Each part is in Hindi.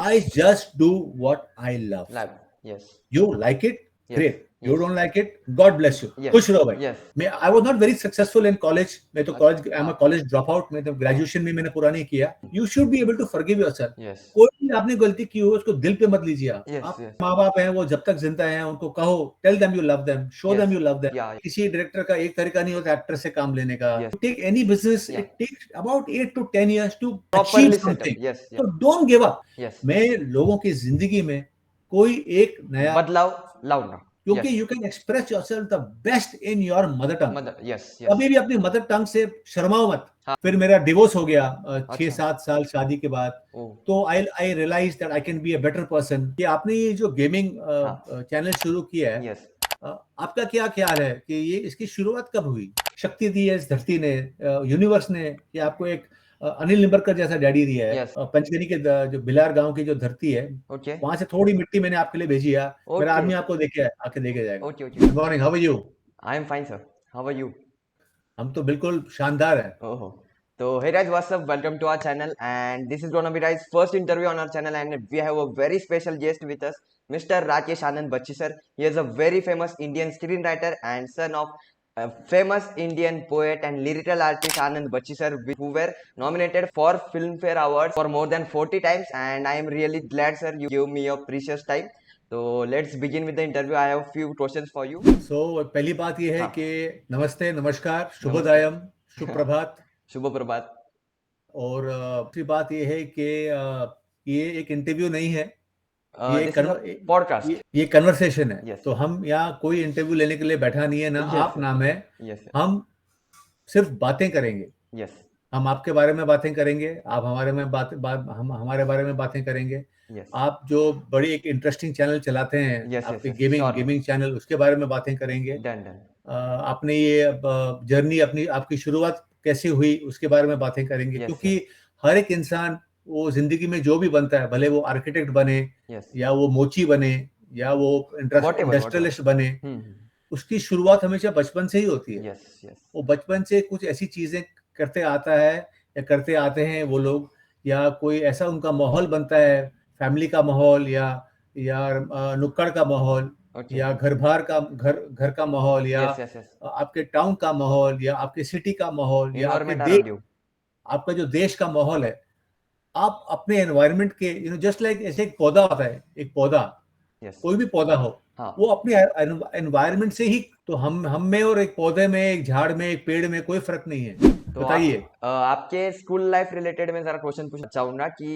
I just do what I love. Lab. Yes. You like it? Yes. Great. You Yes. don't like it? God bless you. Yes. खुश रहो भाई. Yes. I was not very successful in college. मैं तो college, I'm a हाँ. college dropout. मैं तो graduation भी मैंने पूरा नहीं किया. You should be able to forgive yourself. Yes. कोई भी आपने गलती की हो उसको दिल पे मत लीजिए आप. Yes. आप Yes. माँ बाप हैं, वो जब तक जिंदा हैं उनको कहो, tell them you love them, show Yes. them you love them. Yeah. किसी डायरेक्टर का एक तरीका नहीं होता एक्टर से काम लेने का. Yes. To take any business, Yeah. it takes about 8 to 10 years to Properly achieve set up. something. Yes. So Yeah. don't give up. Yes. मैं लोगों की जिंदगी में कोई एक नया बदलाव लाऊंगा. क्योंकि Yes. You can express yourself the best in your mother tongue. Mother. Yes. Yes. कभी भी अपनी मदर टंग से शर्माओ मत. हाँ. फिर मेरा डिवोर्स हो गया 6-7 साल शादी के बाद. ओह. तो I realise that I can be a better person. कि आपने ये जो गेमिंग चैनल शुरू किया है, Yes. आपका क्या ख्याल है कि ये इसकी शुरुआत कब हुई? शक्ति दी है इस धरती ने, यूनिवर्स ने, कि आपको एक अनिल निंबरकर जैसा डैडी दिया है? Yes. पंचगनी के जो बिलार गांव की जो धरती है, Okay. वहां से थोड़ी मिट्टी मैंने आपके लिए भेजी है. मेरा Okay. आदमी आपको देखे आके देके जाएगा. Okay. Okay. Good morning, how are you? I am fine, sir. How are you? हम तो बिल्कुल शानदार हैं. Oh. So hey guys, what's up? Welcome to our channel, and this is gonna be guys' first interview on our channel, and we have a very special guest with us, Mr. Rakesh Anand Bachchi sir. He is a very famous Indian screenwriter and son of a famous Indian poet and lyrical artist Anand Bachchi sir, who were nominated for Filmfare Awards for more than 40 times, and I am really glad sir you gave me your precious time. So let's begin with the interview. I have a few questions for you. So पहली बात ये है हाँ. कि नमस्ते, नमस्कार, शुभोदयम, शुभप्रभात. शुभ प्रभात. और दूसरी बात ये है कि ये एक इंटरव्यू नहीं है, ये पॉडकास्ट, ये कन्वर्सेशन है. Yes. तो हम यहाँ कोई इंटरव्यू लेने के लिए बैठा नहीं है, ना Yes, आप sir. ना मैं. Yes, sir. हम सिर्फ बातें करेंगे. Yes. हम आपके बारे में बातें करेंगे, आप हमारे में हम हमारे बारे में बातें करेंगे. Yes. आप जो बड़ी एक इंटरेस्टिंग चैनल चलाते हैं, Yes, आपके yes, yes. Sure. Gaming channel, उसके बारे में बातें करेंगे. Done. आपने ये जर्नी आपकी शुरुआत कैसे हुई उसके बारे में बातें करेंगे. Yes, क्योंकि हर एक इंसान वो जिंदगी में जो भी बनता है, भले वो आर्किटेक्ट बने, Yes. या वो मोची बने, या वो इंडस्ट्रियलिस्ट बने, उसकी शुरुआत हमेशा बचपन से ही होती है. Yes, yes. वो बचपन से कुछ ऐसी चीजें करते आता है या करते आते हैं वो लोग, या कोई ऐसा उनका माहौल बनता है, फैमिली का माहौल, या नुक्कड़ का माहौल, Okay. या घर का माहौल, या Yes, yes, yes. आपके टाउन का माहौल, या आपके सिटी का माहौल, या Environment around you. आपका जो देश का माहौल है. आप अपने एनवायरनमेंट के जस्ट लाइक ऐसे एक पौधा होता है, एक पौधा, Yes. कोई भी पौधा हो, हाँ. वो अपने एनवायरनमेंट से ही. तो हम में और एक पौधे में, एक झाड़ में, एक पेड़ में कोई फर्क नहीं है. तो बताइए. आपके स्कूल लाइफ रिलेटेड में जरा क्वेश्चन पूछना चाहूंगा कि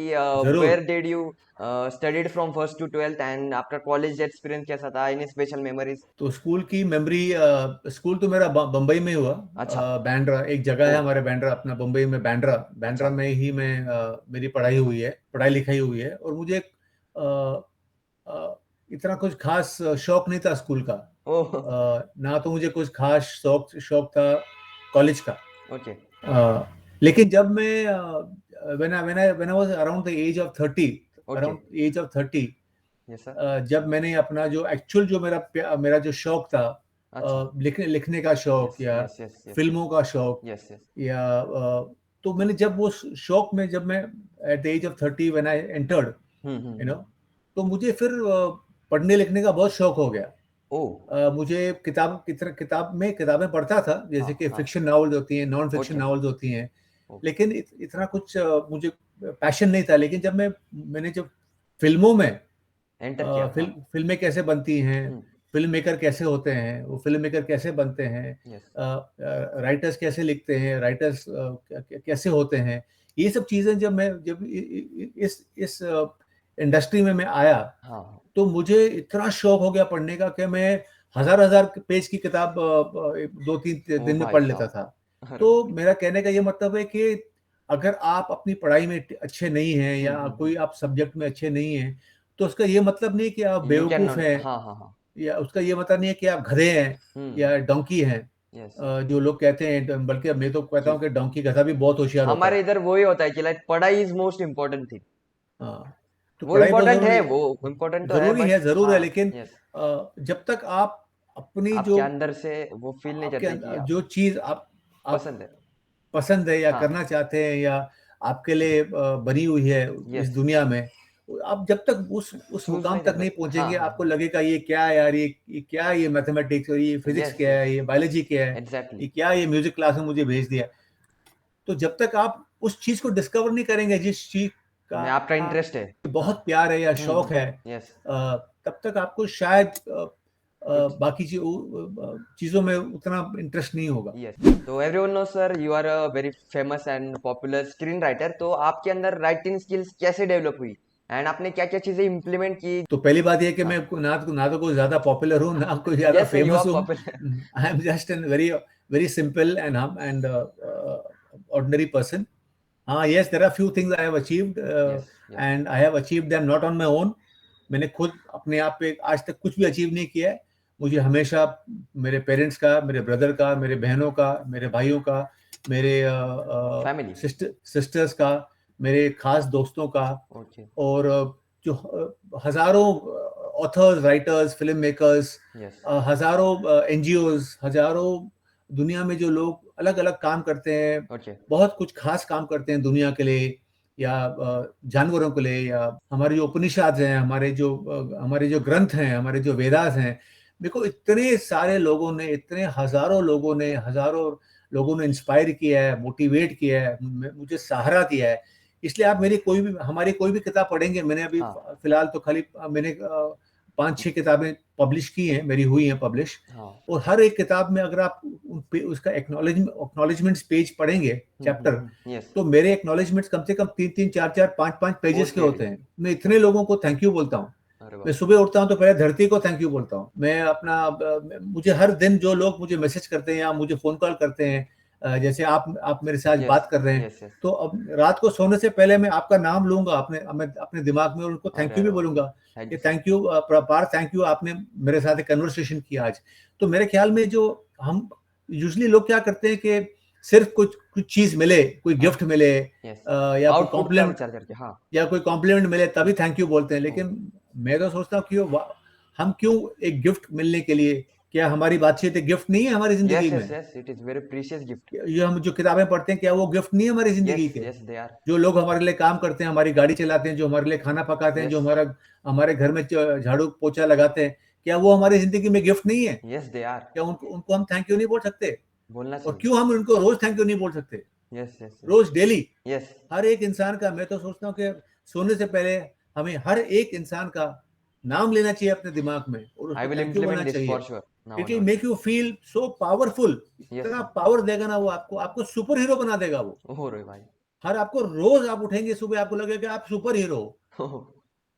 where did you studied from first to 12th and आपका कॉलेज एक्सपीरियंस कैसा था? Any special memories? तो स्कूल की मेमोरी, स्कूल तो मेरा बम्बई में हुआ. अच्छा. बैंड्रा एक जगह है हमारे, बैंड्रा अपना बम्बई में, बैंड्रा में ही मेरी पढ़ाई लिखाई हुई है. और मुझे इतना कुछ खास शौक नहीं था स्कूल का. ना तो मुझे कुछ खास शौक था कॉलेज का. ओके. लेकिन जब मैं when I was around the age of 30, Yes, sir. जब मैंने अपना जो एक्चुअल जो मेरा जो शौक था, लिखने का शौक, Yes, या yes, yes, yes. फिल्मों का शौक, Yes, yes. या तो मैंने जब वो शौक में, जब मैं at the age of 30 when I entered, तो मुझे फिर पढ़ने लिखने का बहुत शौक हो गया. मुझे किताबें पढ़ता था, जैसे कि फिक्शन नॉवेल्स होती हैं, नॉन फिक्शन नॉवेल्स होती हैं, लेकिन इतना कुछ मुझे पैशन नहीं था. लेकिन जब मैंने जब फिल्मों में फिल्में कैसे बनती हैं, फिल्म मेकर कैसे होते हैं, वो फिल्म मेकर कैसे बनते हैं, राइटर्स कैसे लिखते हैं, राइटर्स कैसे होते हैं, ये सब चीजें जब इस इंडस्ट्री में मैं आया, तो मुझे इतना शौक हो गया पढ़ने का कि मैं हजार पेज की किताब 2-3 दिन में पढ़ लेता था. तो मेरा कहने का ये मतलब है कि अगर आप अपनी पढ़ाई में अच्छे नहीं हैं, या कोई आप सब्जेक्ट में अच्छे नहीं हैं, तो उसका ये मतलब नहीं कि आप बेवकूफ हैं, या उसका ये मतलब नहीं है कि आप गधे हैं या डोंकी हैं. जो लोग कहते हैं, बल्कि मैं तो कहता हूँ कि डोंकी गधा भी बहुत होशियार होता है. हमारे इधर वही होता है कि लाइक पढ़ाई इज मोस्ट इम्पोर्टेंट थिंग. तो वो इम्पोर्टेंट है, वो इम्पोर्टेंट तो जरूर है, लेकिन जब तक आप अपनी जो अंदर से वो फील नहीं करते कि जो चीज आप पसंद है या करना चाहते हैं, या आपके लिए बनी हुई है इस दुनिया में, आप जब तक उस मुकाम तक नहीं पहुंचेंगे, आपको लगेगा ये क्या है यार, ये क्या है, ये मैथमेटिक्स और ये फिजिक्स क्या है, ये बायोलॉजी क्या है, ये क्या है, ये म्यूजिक क्लास में मुझे भेज दिया। तो जब तक आप उस चीज को डिस्कवर नहीं करेंगे जिस चीज का आपका इंटरेस्ट है, बहुत प्यार है या शौक है, तब तक आपको शायद बाकी चीजों में उतना इंटरेस्ट नहीं होगा। तो everyone know sir, you are a very famous and popular screenwriter. तो आपके अंदर राइटिंग स्किल्स कैसे डेवलप हुई एंड आपने क्या क्या चीजें इंप्लीमेंट की? तो पहली बात ये कि मैं ना तो कोई ज्यादा पॉपुलर हूँ, ना कोई ज्यादा फेमस हूँ। I am just an very very simple and ordinary person. हाँ, yes, there are few things I have achieved and I have achieved them not on my own. मैंने खुद अपने आप पे आज तक कुछ भी अचीव नहीं किया है। मुझे हमेशा मेरे पेरेंट्स का, मेरे ब्रदर का, मेरे बहनों का, मेरे भाइयों का, मेरे सिस्टर्स का, मेरे खास दोस्तों का, और जो हजारों ऑथर्स, राइटर्स, फिल्म मेकर्स, हजारों एनजीओज, हजारों दुनिया में जो लोग अलग अलग काम करते हैं, बहुत कुछ खास काम करते हैं दुनिया के लिए या जानवरों के लिए, या हमारे जो उपनिषद हैं, हमारे जो ग्रंथ हैं, हमारे जो वेदास हैं, मेरे को इतने सारे लोगों ने, इतने हजारों लोगों ने इंस्पायर किया है, मोटिवेट किया है, मुझे सहारा दिया है। इसलिए आप हमारी कोई भी किताब पढ़ेंगे, मैंने अभी फिलहाल तो खाली मैंने 5-6 किताबें पब्लिश की हैं, मेरी हुई हैं पब्लिश, और हर एक किताब में अगर आप उसका एक्नॉलेजमेंट्स पेज पढ़ेंगे, चैप्टर, तो मेरे एक्नॉलेजमेंट्स कम से कम 3-3, 4-4, 5-5 पेजेस के होते हैं। मैं इतने लोगों को थैंक यू बोलता हूँ। मैं सुबह उठता हूँ तो पहले धरती को थैंक यू बोलता हूँ। मुझे हर दिन जो लोग मुझे मैसेज करते हैं या मुझे फोन कॉल करते हैं, जैसे आप मेरे साथ बात कर रहे हैं, तो अब रात को सोने से पहले मैं आपका नाम लूंगा अपने दिमाग में, और उनको थैंक यू भी बोलूंगा कि thank you Parth, thank you, आपने मेरे साथ एक कन्वर्सेशन किया आज। तो मेरे ख्याल में जो हम यूजुअली लोग क्या करते हैं कि सिर्फ कुछ चीज मिले, कोई गिफ्ट मिले, या कोई कॉम्प्लीमेंट मिले तभी थैंक यू बोलते हैं। लेकिन मैं तो सोचता हूँ कि हम क्यों एक गिफ्ट मिलने के लिए, क्या हमारी बातचीत एक गिफ्ट नहीं है हमारी जिंदगी में? It is very precious gift. ये हम जो किताबें पढ़ते हैं, क्या वो गिफ्ट नहीं है हमारी जिंदगी के? जो लोग हमारे लिए काम करते हैं, हमारी गाड़ी चलाते हैं, जो हमारे लिए खाना पकाते हैं, जो हमारे घर में झाड़ू पोछा लगाते हैं, क्या वो हमारी जिंदगी में गिफ्ट नहीं है? क्या उनको हम थैंक यू नहीं बोल सकते? और क्यों हम उनको रोज थैंक यू नहीं बोल सकते? रोज, डेली, हर एक इंसान का, मैं तो सोचता हूँ कि सोने से पहले हमें हर एक इंसान का नाम लेना चाहिए अपने दिमाग में, और उसको थैंक यू बोलना चाहिए। It will make you feel so powerful. इतना पावर देगा ना वो आपको सुपर हीरो बना देगा वो। भाई, हर आपको रोज आप उठेंगे सुबह, आपको लगेगा आप सुपर हीरो हो,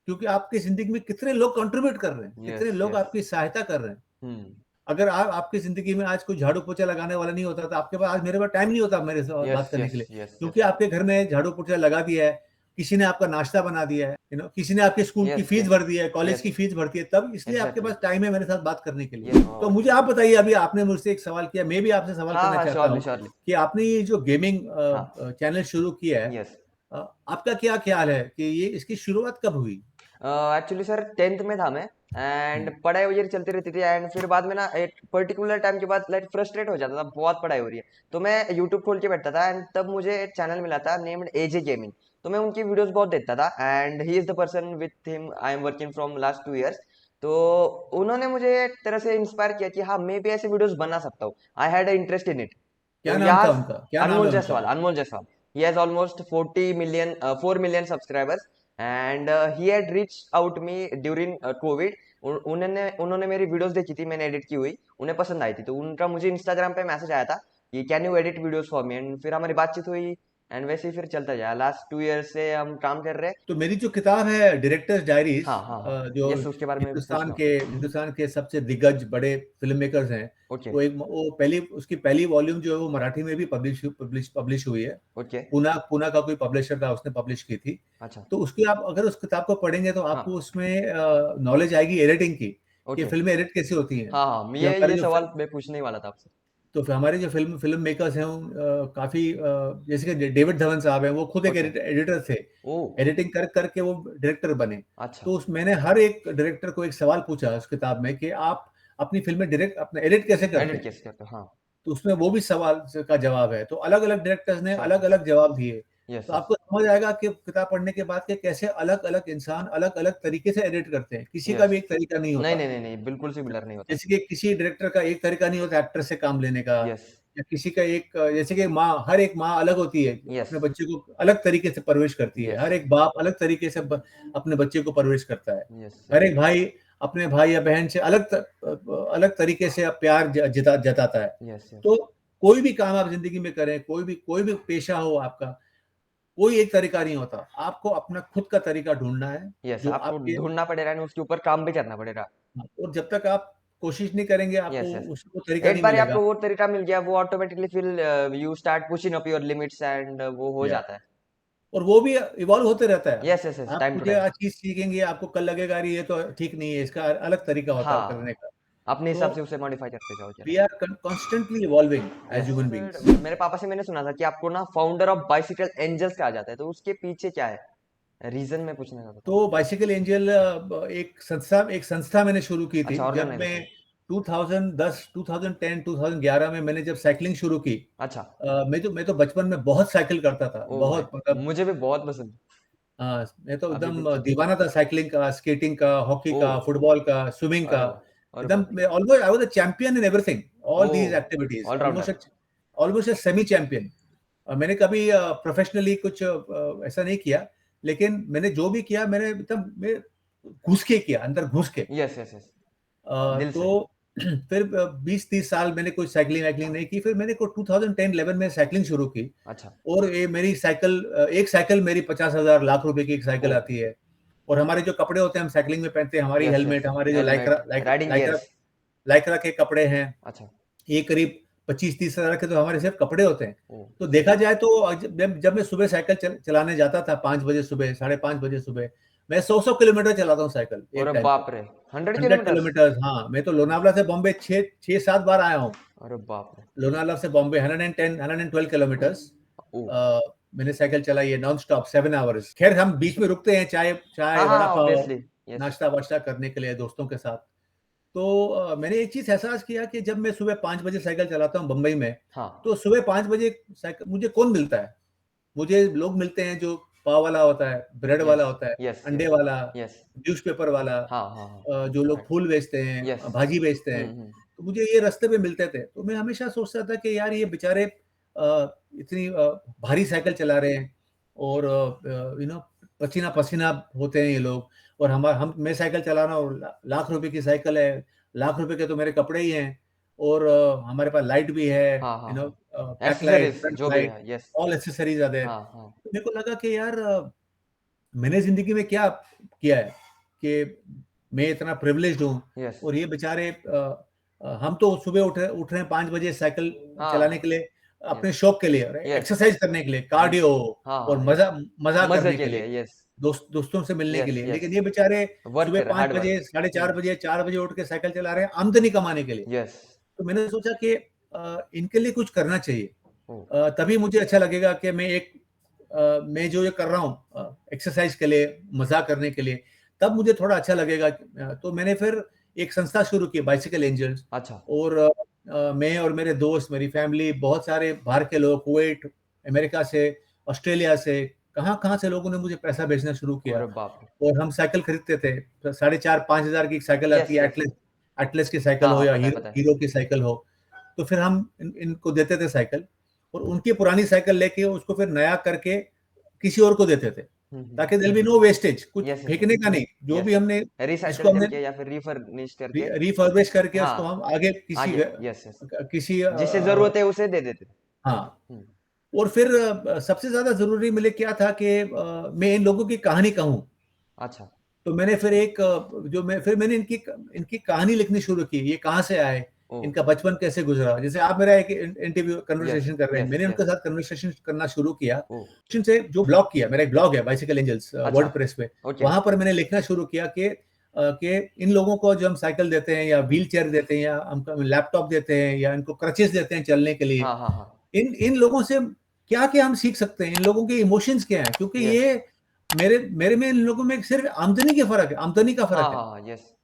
क्योंकि आपकी जिंदगी में कितने लोग कंट्रीब्यूट कर रहे हैं, कितने लोग आपकी सहायता कर रहे हैं। अगर आपकी जिंदगी में आज कोई झाड़ू पोछा लगाने वाला नहीं होता, तो आपके पास आज मेरे पास टाइम नहीं होता मेरे साथ बात करने के लिए, क्योंकि आपके घर में झाड़ू पोछा लगा दिया है, किसी ने आपका नाश्ता बना दिया है, किसी ने आपके स्कूल की फीस भर दी है, कॉलेज की फीस भरती है, तब इसलिए आपके पास टाइम है मेरे साथ बात करने के लिए। तो मुझे आप बताइए, अभी आपने मुझसे एक सवाल किया, मैं भी आपसे सवाल करना चाहता हूँ कि आपने ये जो गेमिंग चैनल शुरू किया है, आपका क्या ख्याल है कि ये इसकी शुरुआत कब हुई? एक्चुअली सर 10th में था मैं, एंड पढ़ाई वगैरह चलती रहती थी, एंड फिर बाद में ना एक पर्टिकुलर टाइम के बाद लाइक फ्रस्ट्रेट हो जाता था, बहुत पढ़ाई हो रही है, तो मैं यूट्यूब खोल के बैठता था, एंड तब मुझे एक चैनल मिला था नेम्ड एजे गेमिंग। तो मैं उनकी वीडियोस बहुत देखता था, and he is the person with him I am working from last 2 years। तो उन्होंने मुझे एक तरह से इंस्पायर किया कि हाँ, मैं भी ऐसे वीडियोस बना सकता हूँ। I had interest in it. क्या नाम था उनका? क्या नाम है उनका? अनमोल Jaiswal. He has almost 4 million subscribers, and he had reached out me during COVID। उन्होंने मेरी वीडियोस देखी थी, मैंने एडिट की हुई, उन्हें पसंद आई थी, तो उनका मुझे इंस्टाग्राम पे मैसेज आया था कि can you edit videos for me, and फिर हमारी बातचीत हुई, एंड वैसे ही फिर चलता जाए। लास्ट 2 years से हम काम कर रहे हैं। तो मेरी जो किताब है डायरेक्टर्स डायरीज, जो उसके बारे में हिंदुस्तान के सबसे दिग्गज बड़े फिल्म मेकर्स हैं, उसकी पहली वॉल्यूम जो है वो मराठी में भी पब्लिश हुई है। पूना का कोई पब्लिशर था, उसने पब्लिश की थी। तो उसकी आप अगर उस किताब को पढ़ेंगे तो आपको उसमें नॉलेज आएगी एडिटिंग की, कि फिल्में एडिट कैसी होती हैं। ये सवाल मैं पूछने ही वाला था आपसे। तो हमारे जो फिल्म मेकर्स हैं, काफी जैसे कि डेविड धवन साहब हैं, वो खुद एक एडिटर थे, एडिटिंग करके वो डायरेक्टर बने। तो मैंने हर एक डायरेक्टर को एक सवाल पूछा उस किताब में कि आप अपनी फिल्में अपना एडिट कैसे करते हैं। तो उसमें वो भी सवाल का जवाब है। तो अलग अलग डायरेक्टर्स ने अलग अलग जवाब दिए। तो आपको समझ आएगा कि किताब पढ़ने के बाद के कैसे अलग अलग इंसान अलग अलग तरीके से एडिट करते हैं, किसी का भी एक तरीका नहीं होता। नहीं, बिल्कुल सिमिलर नहीं होता। जैसे कि किसी डायरेक्टर का एक तरीका नहीं होता एक्टर से काम लेने का, या किसी का एक, जैसे कि हर एक माँ अलग होती है, अपने बच्चे को अलग तरीके से परवरिश करती है, हर एक बाप अलग तरीके से अपने बच्चे को परवरिश करता है, हर एक भाई अपने भाई या बहन से अलग तरीके से प्यार जताता है। तो कोई भी काम आप जिंदगी में करें, कोई भी पेशा हो आपका, कोई एक तरीका नहीं होता, आपको अपना खुद का तरीका ढूंढना है। जो आपको ढूंढना पड़ेगा, उसके ऊपर काम भी करना पड़ेगा। और जब तक आप कोशिश नहीं करेंगे, आपको उसको तरीका नहीं मिलेगा। आपको वो तरीका मिल गया, वो ऑटोमेटिकली फिर you start pushing up your limits and वो हो जाता है। और वो भी इवॉल्व होते रहता है। यस, आप मुझे आज चीज सीखेंगे, आपको कल लगेगा अरे ये तो ठीक नहीं है, इसका अलग तरीका होता है करने का। अपने हिसाब से उसे मॉडिफाई करते जाओ। We are constantly evolving as human beings. मेरे पापा से मैंने सुना था कि आपको ना फाउंडर ऑफ बाइसिकल एंजल्स कहा जाता है, तो उसके पीछे क्या है रीजन में पूछना चाहता था। तो बाइसिकल एंजल एक संस्था मैंने शुरू की थी। जब मैं 2010, 2010, 2011 में मैंने जब साइकिलिंग शुरू की। अच्छा। मैं तो बचपन में बहुत साइकिल करता था, बहुत, मतलब मुझे भी बहुत पसंद। मैं तो एकदम दीवाना था साइकिलिंग का, स्केटिंग का, हॉकी का, फुटबॉल का, स्विमिंग का। एकदम almost I was a champion in everything, all these activities, almost a semi champion. मैंने कभी प्रोफेशनली कुछ ऐसा नहीं किया, लेकिन मैंने जो भी किया मैंने एकदम घुस के किया, अंदर घुस के। तो फिर 20-30 साल मैंने कोई साइकिलिंग नहीं की। फिर मैंने को 2010-11 में साइकिलिंग शुरू की। अच्छा। और ये मेरी एक साइकिल मेरी 50,000 लाख रुपए की एक साइकिल आती है। और हमारे जो कपड़े होते हैं हम साइकिलिंग में पहनते हैं, हमारी हेलमेट, हमारे जो लाइक्रा के कपड़े हैं, अच्छा, ये करीब 25-30 हजार के तो हमारे सिर्फ कपड़े होते हैं। तो देखा जाए तो जब मैं सुबह साइकिल चलाने जाता था 5 बजे सुबह, 5:30 बजे सुबह, मैं 100 किलोमीटर चलाता हूँ साइकिल एक टाइम। बाप रे, 100 किलोमीटर। हाँ, मैं तो लोनावला से बॉम्बे 6-7 बार आया हूँ। अरे बाप रे। लोनावला से बॉम्बे 112 किलोमीटर्स मैंने साइकिल चलाई है नॉन स्टॉप 7 आवर्स। खैर हम बीच में रुकते हैं चाय वड़ा पाव, नाश्ता वाश्ता करने के लिए दोस्तों के साथ। तो मैंने एक चीज एहसास किया कि जब मैं सुबह 5 बजे साइकिल चलाता हूँ बंबई में, तो सुबह 5 बजे साइकिल मुझे कौन मिलता है? मुझे लोग मिलते हैं जो पाव वाला होता है, ब्रेड वाला होता है, अंडे वाला, न्यूज़पेपर वाला, जो लोग फूल बेचते हैं, भाजी बेचते हैं। तो मुझे ये रास्ते पे मिलते थे। तो मैं हमेशा सोचता था कि यार ये बेचारे इतनी भारी साइकिल चला रहे हैं, और पसीना पसीना होते हैं ये लोग, और मैं साइकिल चला रहा हूँ, लाख रुपए की साइकिल है, लाख रुपए के तो मेरे कपड़े ही हैं, और हमारे पास लाइट भी है, back light, front light, all accessories are there. तो मेरे को लगा कि यार मैंने जिंदगी में क्या किया है कि मैं इतना प्रिविलेज्ड हूँ, और ये बेचारे हम तो सुबह उठ रहे हैं 5 बजे साइकिल चलाने के लिए, अपने शौक के लिए, एक्सरसाइज करने के लिए, कार्डियो, और मजा करने के लिए, दोस्तों से मिलने के लिए। लेकिन ये बेचारे सुबह 5 बजे, 4:30 बजे, 4 बजे उठ के साइकिल चला रहे हैं आमदनी कमाने के लिए। तो मैंने सोचा कि इनके लिए कुछ करना चाहिए, तभी मुझे अच्छा लगेगा कि मैं जो ये कर रहा हूँ एक्सरसाइज के लिए, मजा करने के लिए, तब मुझे थोड़ा अच्छा लगेगा। तो मैंने फिर एक संस्था शुरू की, बाइसिकल एंजल्स। अच्छा। और मैं और मेरे दोस्त, मेरी फैमिली, बहुत सारे बाहर के लोग, कुवैत, अमेरिका से, ऑस्ट्रेलिया से, कहाँ से लोगों ने मुझे पैसा भेजना शुरू किया। और हम साइकिल खरीदते थे, 4,500-5 हजार की साइकिल आती है, एटलस की साइकिल हो या हीरो की साइकिल हो, तो फिर हम इनको देते थे साइकिल, और उनकी पुरानी साइकिल लेके उसको फिर नया करके किसी और को देते थे, ताकि देयर बी नो वेस्टेज, कुछ फेंकने का नहीं, जो भी हमने इसको हमने या फिर रिफर्बिश करके उसको हम आगे किसी जिसे जरूरत है उसे दे देते। हाँ। और फिर सबसे ज्यादा जरूरी मिले क्या था कि मैं इन लोगों की कहानी कहूँ। अच्छा। तो मैंने फिर मैंने इनकी कहानी लिखनी शुरू की, ये कहाँ से आए, इनका बचपन कैसे गुजरा। जैसे आप मेरा एक इंटरव्यू कन्वर्सेशन कर रहे हैं, मैंने उनके साथ कन्वर्सेशन करना शुरू किया, से जो ब्लॉग किया, मेरा एक ब्लॉग है बाइसिकल एंजल्स वर्डप्रेस पे, वहां पर मैंने लिखना शुरू किया कि इन लोगों को जो हम साइकिल देते हैं, या व्हील चेयर देते हैं, या हम लैपटॉप देते हैं, या इनको क्रचेस देते हैं चलने के लिए, इन लोगों से क्या क्या हम सीख सकते हैं, इन लोगों के इमोशंस क्या है, क्योंकि ये मेरे में इन लोगों में सिर्फ आमदनी का फर्क है,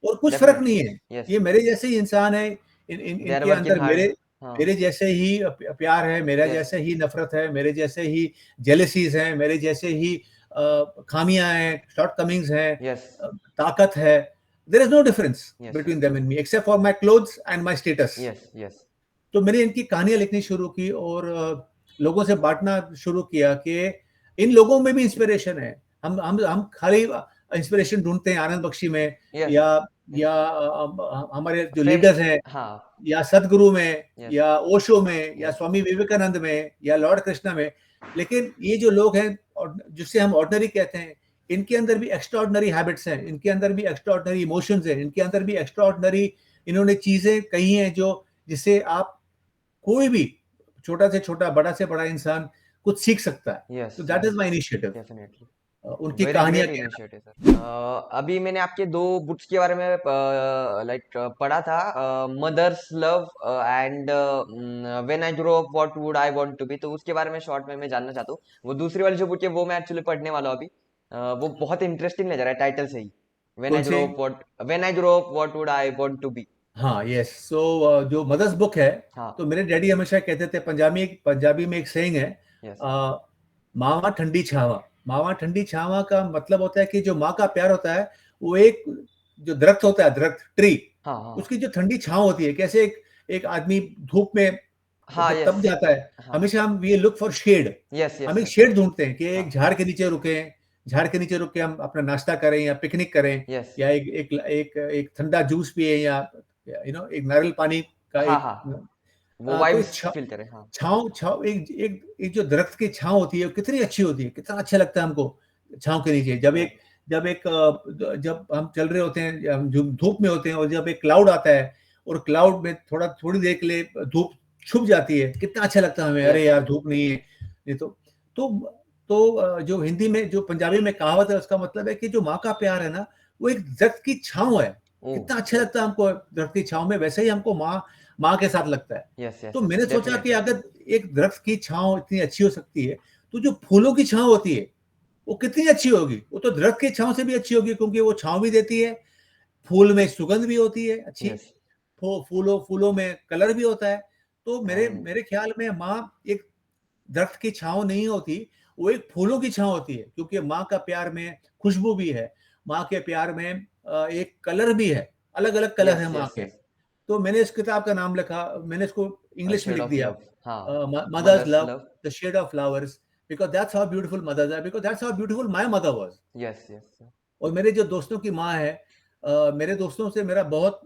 और कुछ फर्क नहीं है। ये मेरे जैसे ही इंसान है, इनके अंदर मेरे जैसे ही प्यार है, मेरे जैसे ही नफरत है, मेरे जैसे ही जेलसीज हैं, मेरे जैसे ही खामियां हैं, शॉर्टकमिंग्स हैं, ताकत है. There is no difference between them and me except for my clothes and my status. तो मैंने इनकी कहानियां लिखनी शुरू की और लोगों से बांटना शुरू किया कि इन लोगों में भी इंस्पिरेशन है. हम खाली इंस्पिरेशन ढूंढते हैं आनंद बख्शी में, या हमारे जो लीडर्स हैं, या सदगुरु में, या ओशो में, या स्वामी विवेकानंद में, या लॉर्ड कृष्णा में. लेकिन ये जो लोग हैं जिससे हम ऑर्डिनरी कहते हैं, इनके अंदर भी एक्स्ट्राऑर्डिनरी हैबिट्स हैं, इनके अंदर भी एक्स्ट्राऑर्डिनरी इमोशंस हैं, इनके अंदर भी एक्स्ट्राऑर्डिनरी इन्होंने चीजें कही हैं जो जिससे आप कोई भी छोटा से छोटा, बड़ा से बड़ा इंसान कुछ सीख सकता है. तो that is my initiative. Definitely उनकी कहानियां. अभी मैंने आपके 2 बुक्स के बारे में पढ़ा था, mother's love and when I grow up what would I want to be. तो उसके बारे में शॉर्ट में मैं जानना चाहता हूँ. वो दूसरी वाली जो बुक है वो मैं एक्चुअली पढ़ने वाला हूँ अभी. वो बहुत इंटरेस्टिंग लग रहा है टाइटल से ही. When I grow up what would I want to be. हाँ, यस. सो जो मदर्स बुक है, तो मेरे डैडी हमेशा कहते थे, पंजाबी में एक सेइंग है, मावा ठंडी छावा. मावा ठंडी छावा का मतलब होता है कि जो माँ का प्यार होता है वो एक जो दरख्त होता है, दरख्त ट्री, उसकी जो ठंडी छाव होती है. कैसे एक आदमी धूप में तप जाता है, हमेशा हम वी लुक फॉर शेड. हम एक शेड ढूंढते हैं कि एक झाड़ के नीचे रुके, झाड़ के नीचे रुक के हम अपना नाश्ता करें या पिकनिक करें, या एक ठंडा जूस पिए, या एक नारियल पानी का वो वाइब्स फील करें. छाव एक जो दरख्त की छाव होती है कितनी अच्छी होती है, कितना अच्छा लगता है हमको छाव के नीचे. जब हम चल रहे होते हैं, हम धूप में होते हैं, और जब एक क्लाउड आता है और क्लाउड में थोड़ी देर के लिए धूप छुप जाती है, कितना अच्छा लगता है हमें. अरे यार, धूप नहीं है. ये तो जो हिंदी में, जो पंजाबी में कहावत है, उसका मतलब है कि जो माँ का प्यार है ना, वो एक दरख्त की छाव है. कितना अच्छा लगता है हमको दरख्त की छाव में. वैसे ही हमको माँ के साथ लगता है. तो मैंने सोचा कि अगर एक दरख्त की छाव इतनी अच्छी हो सकती है, तो जो फूलों की छाव होती है वो कितनी अच्छी होगी. वो तो दरख्त की छाव से भी अच्छी होगी, क्योंकि वो छाव भी देती है, फूल में सुगंध भी होती है अच्छी, फूलों में कलर भी होता है. तो मेरे ख्याल में माँ एक दरख्त की छाव नहीं होती, वो एक फूलों की छाव होती है, क्योंकि माँ का प्यार में खुशबू भी है, माँ के प्यार में एक कलर भी है, अलग अलग कलर है माँ के. तो मैंने इस किताब का नाम लिखा, मैंने इसको इंग्लिश में लिख दिया, mother's love, the shade of flowers, because that's how beautiful mothers are, because that's how beautiful my mother was. और मेरे जो दोस्तों की माँ है, मेरे दोस्तों से मेरा बहुत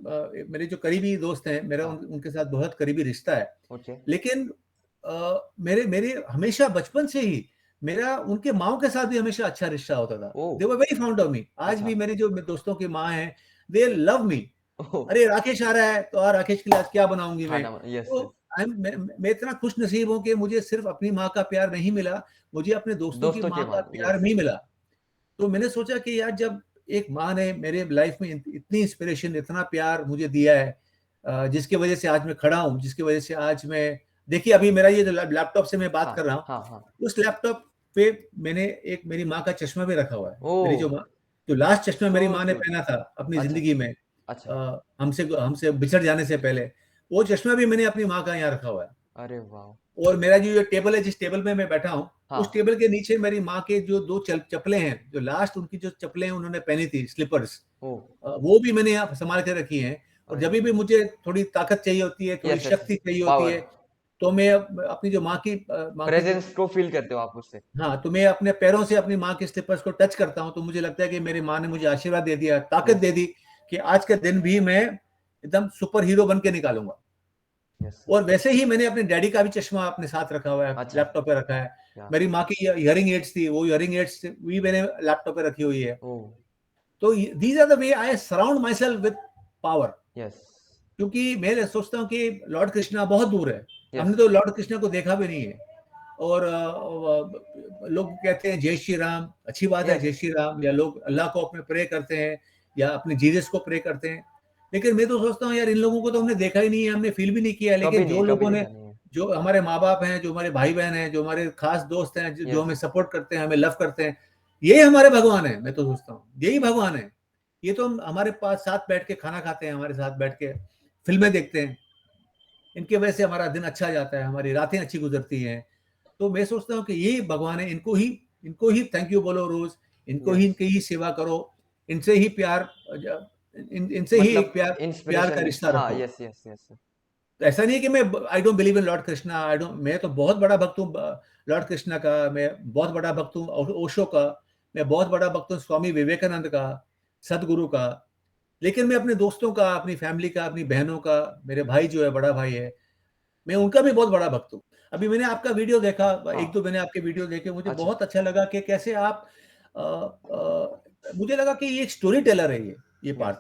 मेरे जो करीबी दोस्त हैं, मेरा उनके साथ बहुत करीबी रिश्ता है. लेकिन मेरे हमेशा बचपन से ही मेरा उनके माँ के साथ भी हमेशा अच्छा रिश्ता होता था. They were very found of me. आज भी मेरे जो दोस्तों की माँ है, दे लव मी. अरे राकेश आ रहा है, तो राकेश के लिए आज क्या बनाऊंगी मैं. तो मैं इतना खुश नसीब हूँ कि मुझे सिर्फ अपनी माँ का प्यार नहीं मिला, मुझे अपने दोस्तों की माँ का प्यार भी मिला. तो मैंने सोचा कि यार, जब एक माँ ने मेरे लाइफ में इतनी इंस्पिरेशन, इतना प्यार मुझे दिया है, जिसकी वजह से आज मैं खड़ा हूँ, जिसकी वजह से आज मैं, देखिए अभी मेरा ये जो लैपटॉप से मैं बात कर रहा हूँ, उस लैपटॉप पे मैंने एक मेरी माँ का चश्मा भी रखा हुआ है. मेरी जो लास्ट चश्मा मेरी माँ ने पहना था अपनी जिंदगी में, हमसे बिछड़ जाने से पहले, वो चश्मा भी मैंने अपनी माँ का यहाँ रखा हुआ है. अरे वाह. और मेरा जो टेबल है, जिस टेबल में मैं बैठा हूँ, उस टेबल के नीचे मेरी माँ के जो 2 चप्पलें हैं, जो लास्ट उनकी जो चप्पलें उन्होंने पहनी थी, स्लीपर्स, वो भी मैंने यहाँ संभाल के रखी हैं. और जब भी मुझे थोड़ी ताकत चाहिए होती है, थोड़ी शक्ति चाहिए होती है, तो मैं अपनी जो माँ की प्रेजेंस को फील करते हो आप उससे. हाँ, तो मैं अपने पैरों से अपनी माँ के स्लीपर्स को टच करता हूँ, तो मुझे लगता है कि मेरी माँ ने मुझे आशीर्वाद दे दिया, ताकत दे दी कि आज के दिन भी मैं एकदम सुपर हीरो बन के निकालूंगा. और वैसे ही मैंने अपने डैडी का भी चश्मा अपने साथ रखा हुआ है, लैपटॉप पे रखा है. मेरी माँ की हियरिंग एड्स थी, वो हियरिंग एड्स भी मैंने लैपटॉप पे रखी हुई है. तो these are the way I surround myself with power. क्योंकि मैं सोचता हूँ कि लॉर्ड कृष्णा बहुत दूर है. हमने तो लॉर्ड कृष्णा को देखा भी नहीं है. और लोग कहते हैं जय श्री राम, अच्छी बात है, जय श्री राम, या लोग अल्लाह को अपने प्रे करते हैं, या अपने जीसस को प्रे करते हैं. लेकिन मैं तो सोचता हूँ यार, इन लोगों को तो हमने देखा ही नहीं है, हमने फील भी नहीं किया. लेकिन जो लोगों ने, जो हमारे माँ बाप हैं, जो हमारे भाई बहन हैं, जो हमारे खास दोस्त हैं, जो हमें सपोर्ट करते हैं, हमें लव करते हैं, यही हमारे भगवान है. मैं तो सोचता हूँ यही भगवान है. ये तो हम हमारे पास साथ बैठ के खाना खाते हैं, हमारे साथ बैठ के फिल्में देखते हैं. इनके वजह से हमारा दिन अच्छा जाता है, हमारी रातें अच्छी गुजरती हैं। तो मैं सोचता हूँ कि ये भगवान है, इनको ही थैंक यू बोलो रोज, इनको ही, इनकी ही सेवा करो, इनसे ही प्यार, इनसे ही एक प्यार प्यार का इंस्पिरेशन रिश्ता हाँ रखो। यस यस यस तो ऐसा नहीं है कि मैं I don't believe in Lord Krishna, I don't, मैं तो बहुत बड़ा भक्त हूँ लॉर्ड कृष्णा का, मैं बहुत बड़ा भक्त हूँ ओशो का, मैं बहुत बड़ा भक्त हूँ स्वामी विवेकानंद का, सदगुरु का। लेकिन मैं अपने दोस्तों का, अपनी फैमिली का, अपनी बहनों का, मेरे भाई जो है, बड़ा भाई है, मैं उनका भी बहुत बड़ा भक्त हूँ। अभी मैंने आपका वीडियो देखा, एक दो मैंने आपके वीडियो देखे, मुझे बहुत अच्छा लगा कि कैसे आप मुझे लगा कि ये एक स्टोरी टेलर है, ये पार्थ,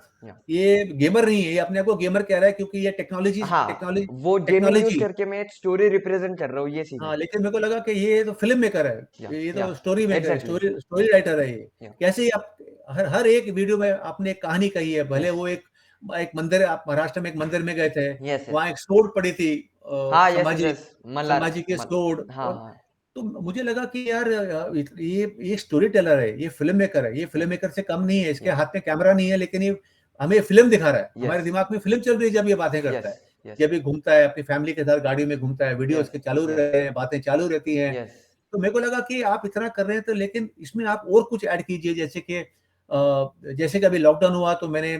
ये गेमर नहीं है, ये अपने आप को गेमर कह रहा है क्योंकि ये टेक्नोलॉजी हाँ वो गेमिंग यूज टेक्नोलॉजी करके मैं एक स्टोरी रिप्रेजेंट कर रहा हूँ ये चीज हाँ, लेकिन मेरे को लगा कि ये तो फिल्म मेकर है, ये तो स्टोरी मेकर है, स्टोरी राइटर है ये। कैसे ही आप हर एक वीडियो में आपने एक कहानी कही है, भले वो एक मंदिर, आप महाराष्ट्र में एक मंदिर में गए थे, वहां एक सोड पड़ी थी, संभाजी के सोड, और तो मुझे लगा कि यार ये स्टोरी टेलर है, ये फिल्म मेकर है, ये फिल्म मेकर से कम नहीं है, इसके हाथ में कैमरा नहीं है, लेकिन ये हमें फिल्म दिखा रहा है, हमारे दिमाग में फिल्म चल रही है जब ये बातें करता है, जब ये घूमता है अपनी फैमिली के साथ गाड़ी में घूमता है, वीडियो इसके चालू रहते हैं, बातें चालू रहती हैं। तो मेरे को लगा कि आप इतना कर रहे हैं, तो लेकिन इसमें आप और कुछ ऐड कीजिए, जैसे कि अभी लॉकडाउन हुआ तो मैंने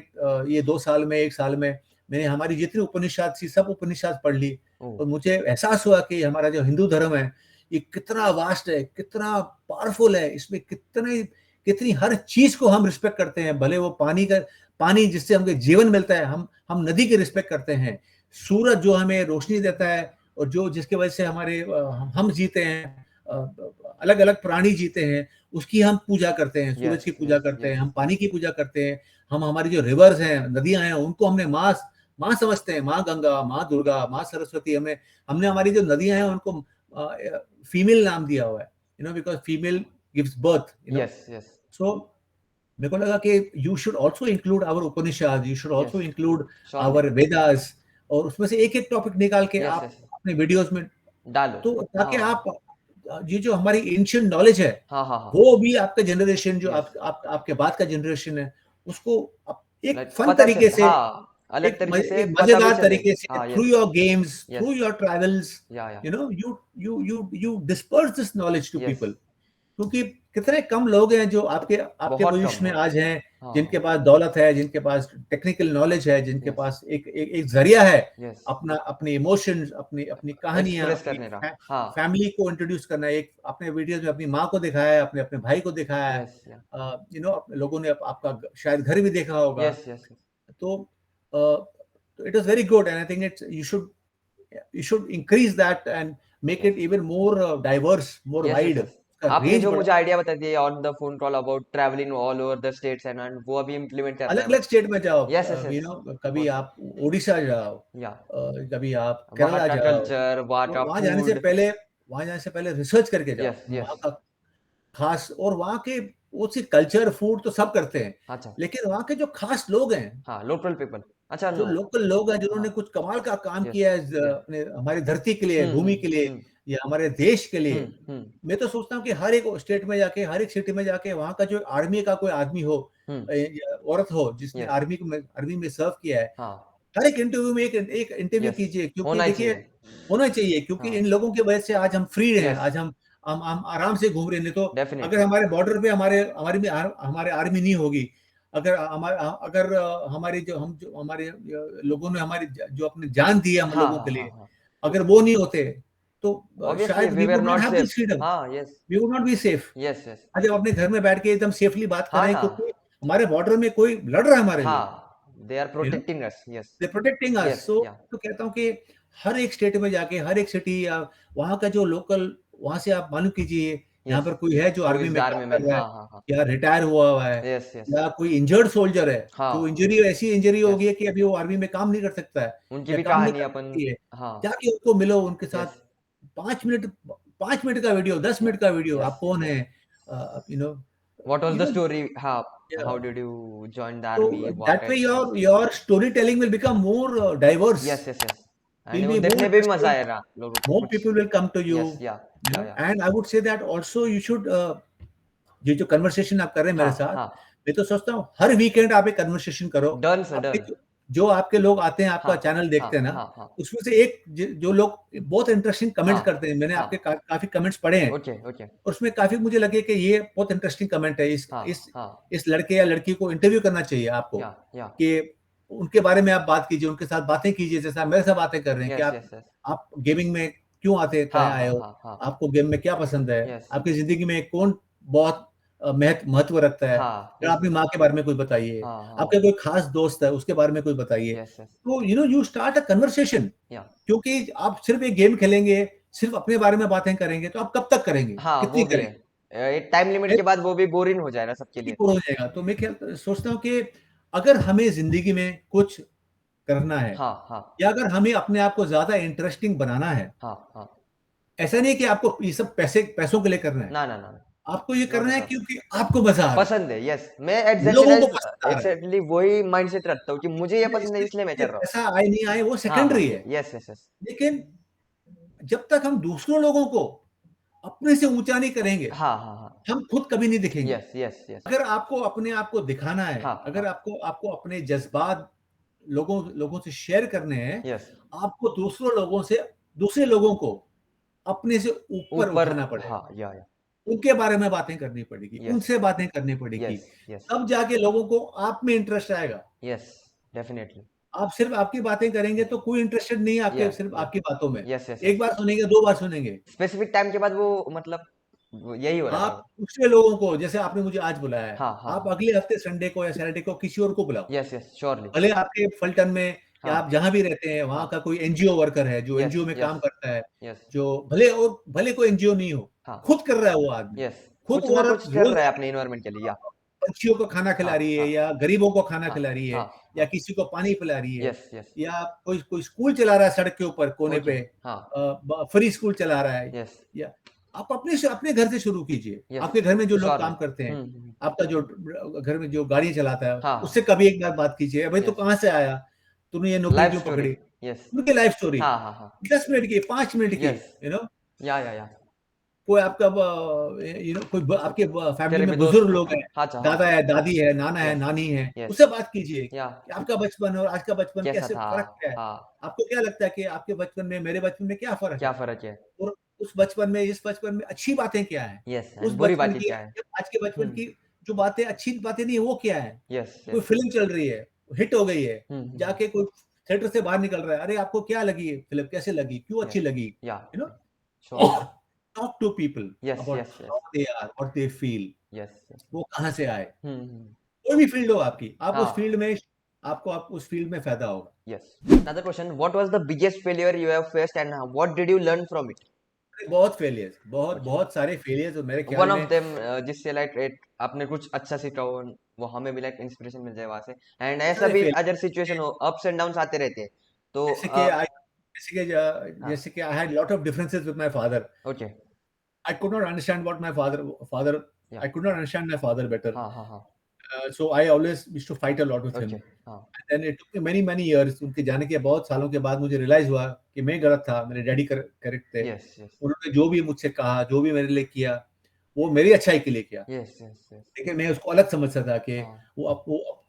ये 2 साल में, 1 साल में मैंने हमारी जितनी उपनिषद थी सब उपनिषद पढ़ ली, और मुझे एहसास हुआ कि हमारा जो हिंदू धर्म है ये कितना वास्ट है, कितना पावरफुल है, इसमें कितनी हर चीज को हम रिस्पेक्ट करते हैं, भले वो पानी जिससे हमको जीवन मिलता है, हम नदी की रिस्पेक्ट करते हैं, सूरज जो हमें रोशनी देता है और जो जिसकी वजह से हम जीते हैं, अलग अलग प्राणी जीते हैं, उसकी हम पूजा करते हैं, सूरज की पूजा करते हैं, हम पानी की पूजा करते हैं, हम हमारी जो रिवर्स हैं, नदियां हैं, उनको हमने माँ समझते हैं, माँ गंगा, माँ दुर्गा, माँ सरस्वती, हमने हमारी जो नदियां हैं उनको फीमेल नाम दिया हुआ है, because female gives birth, so मेरे को लगा कि you should also include our Upanishad, you should also include our Vedas, और उसमें से एक एक टॉपिक निकाल के आप अपने वीडियोस में डालो, तो ताकि आप ये जो हमारी एंशिएंट नॉलेज है, वो भी आपका जनरेशन जो आपके बाद का जनरेशन है, उसको एक फन तरीके से, अलग तरीके से, मजेदार तरीके से, through your games, through your travels, you disperse this knowledge to people, क्योंकि कितने कम लोग हैं जो आपके पोजीशन में आज हैं, जिनके पास दौलत है, जिनके पास टेक्निकल नॉलेज है, जिनके पास एक जरिया है अपने इमोशंस, अपनी कहानियां, फैमिली को इंट्रोड्यूस करना। एक अपने वीडियोस में अपनी माँ को दिखाया है, अपने अपने भाई को दिखाया है, लोगों ने आपका शायद घर भी देखा होगा, तो it is very good, and I think it's you should increase that and make it even more diverse, more wide. आपने जो मुझे आइडिया बता दिया on the phone call about travelling all over the states and वो अभी इंप्लीमेंट करना है, अलग-अलग स्टेट में जाओ, कभी आप ओडिशा जाओ, कभी आप केरला जाओ, कल्चर, वहां जाने से पहले रिसर्च करके जाओ, वहां का खास, और वहां के वो कल्चर, फूड तो सब करते हैं, लेकिन वहां के जो खास लोग हैं, लोकल पीपल, जो लोकल लोग हैं जिन्होंने कुछ कमाल का काम किया है अपने हमारी धरती के लिए, भूमि के लिए, या हमारे देश के लिए, मैं तो सोचता हूँ कि हर एक स्टेट में जाके, हर एक सिटी में जाके, वहां का जो आर्मी का कोई आदमी हो, औरत हो जिसने आर्मी में सर्व किया है, हर एक इंटरव्यू में एक इंटरव्यू कीजिए, क्योंकि देखिए होना चाहिए, क्योंकि इन लोगों की वजह से आज हम फ्री हैं, आज हम आराम से घूम रहे हैं। नहीं तो अगर हमारे बॉर्डर पे हमारे आर्मी नहीं होगी, अगर हमारे हमारे लोगों ने जो अपनी जान दी है हम लोगों के लिए, अगर वो नहीं होते तो शायद we would not have this freedom, we would not be safe। आज हम अपने घर में बैठ के एकदम सेफली बात कर रहे हैं, क्योंकि हमारे बॉर्डर में कोई लड़ रहा है हमारे लिए, they are protecting us, they are protecting us। तो कहता हूँ कि हर एक स्टेट में जाके, हर एक सिटी या वहाँ का जो लोकल, वहां से आप मालूम कीजिए यहाँ पर कोई है जो आर्मी में काम कर रहा है, या रिटायर हुआ है, या कोई इंजर्ड सोल्जर है, जो ऐसी इंजरी हो गई है कि अभी वो आर्मी में काम नहीं कर सकता है, उनकी भी कहानी अपन जाके उनको मिलो, उनके साथ 5 मिनट का वीडियो, 10 मिनट का वीडियो, आप कौन है, what was the story, how did you join the army, so that way your storytelling will become more diverse। and देखने में भी मजा आएगा, more people will come to you, and I would say that also you should ये जो कन्वर्सेशन आप कर रहे हैं मेरे साथ, मैं तो सोचता हूँ हर वीकेंड आप एक कन्वर्सेशन करो, जो आपके लोग आते हैं, आपका हाँ, चैनल देखते हैं ना, हाँ, हाँ, उसमें से एक जो लोग बहुत इंटरेस्टिंग कमेंट्स हाँ, करते हैं, मैंने हाँ, आपके काफी कमेंट्स पढ़े हैं, ओके, ओके, और उसमें काफी मुझे लगे कि ये बहुत इंटरेस्टिंग कमेंट है, हाँ, हाँ, इस लड़के या लड़की को इंटरव्यू करना चाहिए आपको, या, कि उनके बारे में आप बात कीजिए, उनके साथ बातें कीजिए, जैसा मेरे साथ बातें कर रहे हैं कि यस, यस, यस, आप गेमिंग में क्यों हाँ, आए हाँ, हो, हाँ, हाँ, आपको गेम में क्या पसंद है, यस, आपकी जिंदगी में कौन बहुत महत्व रखता है, हाँ, फिर इस, अपनी माँ के बारे में कुछ बताइए, हाँ, हाँ, आपका कोई खास दोस्त है उसके बारे में कुछ बताइए। यस, यस, तो यू स्टार्ट अ कन्वर्सेशन, या, क्योंकि आप सिर्फ एक गेम खेलेंगे, सिर्फ अपने बारे में बातें करेंगे, तो आप कब तक करेंगे, हाँ, कितनी वो भी है। करेंगे, एक टाइम लिमिट के बाद वो भी बोरिंग हो जाएगा सबके लिए। बोर हो जाएगा। तो मैं क्या सोचता हूँ कि अगर हमें जिंदगी में कुछ करना है, हाँ, हाँ, या अगर हमें अपने आप को ज्यादा इंटरेस्टिंग बनाना है, हाँ, हाँ, ऐसा नहीं कि आपको ये सब पैसों के लिए करना है, ना, ना, ना, आपको ये नॉट करना एट है ऑल। क्योंकि आपको मजा आ रहा है, पसंद है, यस, मैं एग्जैक्टली लोगों को पसंद आ रहा है। एग्जैक्टली वही माइंडसेट रखता हूँ कि मुझे ये पसंद है इसलिए मैं इससे कर रहा हूँ। पैसा आए नहीं आए वो हाँ, हाँ, सेकेंडरी है, यस, यस, यस, लेकिन जब तक हम दूसरों लोगों को अपने से ऊंचा नहीं करेंगे, हाँ, हाँ, हाँ, हम खुद कभी नहीं दिखेंगे। यस, यस, यस, अगर आपको अपने आप को दिखाना है, हाँ, अगर हाँ, आपको आपको अपने जज्बात लोगों से शेयर करने हैं, यस, आपको दूसरे लोगों को अपने से ऊपर ऊपर, उठाना पड़ेगा, हाँ, या, उनके बारे में बातें करनी पड़ेगी, यस, उनसे बातें करनी पड़ेगी, यस, यस, तब जाके लोगों को आप में इंटरेस्ट आएगा। यस, डेफिनेटली, आप सिर्फ आपकी बातें करेंगे तो कोई इंटरेस्टेड नहीं है या, आपके सिर्फ या, आपकी बातों में। यस, यस, एक यस, बार सुनेंगे, 2 बार सुनेंगे। स्पेसिफिक टाइम के बाद वो मतलब यही हो रहा आप था। दूसरे लोगों को, जैसे आपने मुझे आज बुलाया है, हाँ, हाँ, आप अगले हफ्ते संडे को या सैटरडे को किसी और को बुलाओ। यस, यस, श्योरली, भले आपके फलटन में या हाँ, आप जहाँ भी रहते हैं, वहाँ हाँ, का कोई एनजीओ वर्कर है, जो यस, एनजीओ में यस, काम करता है, यस, जो भले कोई एनजीओ नहीं हो, हाँ, खुद कर रहा है वो आदमी। यस, खुद कुछ वो ना औरत कुछ कर रोज़ रहा है अपने एनवायरनमेंट के लिए, या, पंछियों को खाना खिला हाँ, रही है, हाँ, या गरीबों को खाना हाँ, खिला रही है, हाँ, या हाँ, किसी को पानी पिला रही है, यस, यस, या कोई कोई स्कूल चला रहा है सड़क के ऊपर कोने ओके, पे, हाँ, फ्री स्कूल चला रहा है। यस, या आप अपने घर से शुरू कीजिए। यस, आपके घर में जो लोग श्योरली, काम करते हैं, हुँ, आपका जो घर में जो गाड़ी चलाता है, हाँ, उससे कभी एक बार बात कीजिए, भाई तू यस, कहाँ से आया, तूने ये नौकरी लाइफ क्यों स्टोरी, पकड़ी, यस, उनकी लाइफ स्टोरी, हाँ, हाँ, हाँ, 10 मिनट की, 5 मिनट की, यस, यू नो या, कोई आपका कोई आपके फैमिली तेरे में भी बुजुर्ग दोस्त, लोग हैं, अच्छा, हाँ, दादा है, दादी है, नाना है, यस, नानी है, यस, उससे बात कीजिए या, कि आपका बचपन और आज का बचपन कैसा कैसे था, फर्क क्या है, हाँ, आपको क्या लगता है कि आपके बचपन में मेरे बचपन में क्या फर्क क्या है, फ़र्क है, और उस बचपन में इस बचपन में अच्छी बातें क्या है, यस, उस एंड बुरी बचपन बातें की क्या है, आज के बचपन हुँ, की जो बातें अच्छी बातें नहीं है वो क्या है। यस, कोई यस, फिल्म चल रही है, हिट हो गई है, हुँ, जाके कोई थिएटर से बाहर निकल रहा है, अरे आपको क्या लगी ये फिल्म, कैसे लगी, क्यों अच्छी यस, लगी, या, you know sure, talk to people yes, about yes, how yes, they are, what they feel, yes, yes, वो कहाँ से आए। हुँ, कोई भी फील्ड हो आपकी, हाँ, आप उस फील्ड में फ़ायदा होगा। Yes, another question, what was the biggest failure you have faced and what did you learn from it? अरे बहुत फेलियर्स, बहुत Okay. बहुत सारे फेलियर्स और मेरे ख्याल वन ऑफ में देम जिससे लाइक एक आपने कुछ अच्छा सीखा हो, वो हमें भी लाइक इंस्पिरेशन मिल जाए वहां से, एंड ऐसा सारे भी फेलियर अदर सिचुएशन हो, अप्स एंड डाउन्स आते रहते हैं, तो जैसे कि आई हाँ, I had lot of differences with my father. Okay, I could not understand what my father या, I could not understand my father better. हाँ, हाँ, हाँ, so I always used to fight a lot with him. Okay, हाँ, then it took me many years, उनके जाने के बहुत सालों के बाद मुझे रियलाइज हुआ कि मैं गलत था, मेरे डैडी करेक्ट थे। यस, यस, उन्होंने जो भी मुझसे कहा, जो भी मेरे लिए किया, वो मेरी अच्छाई के लिए किया। यस, यस, यस, लेकिन मैं उसको अलग समझता था कि हाँ, वो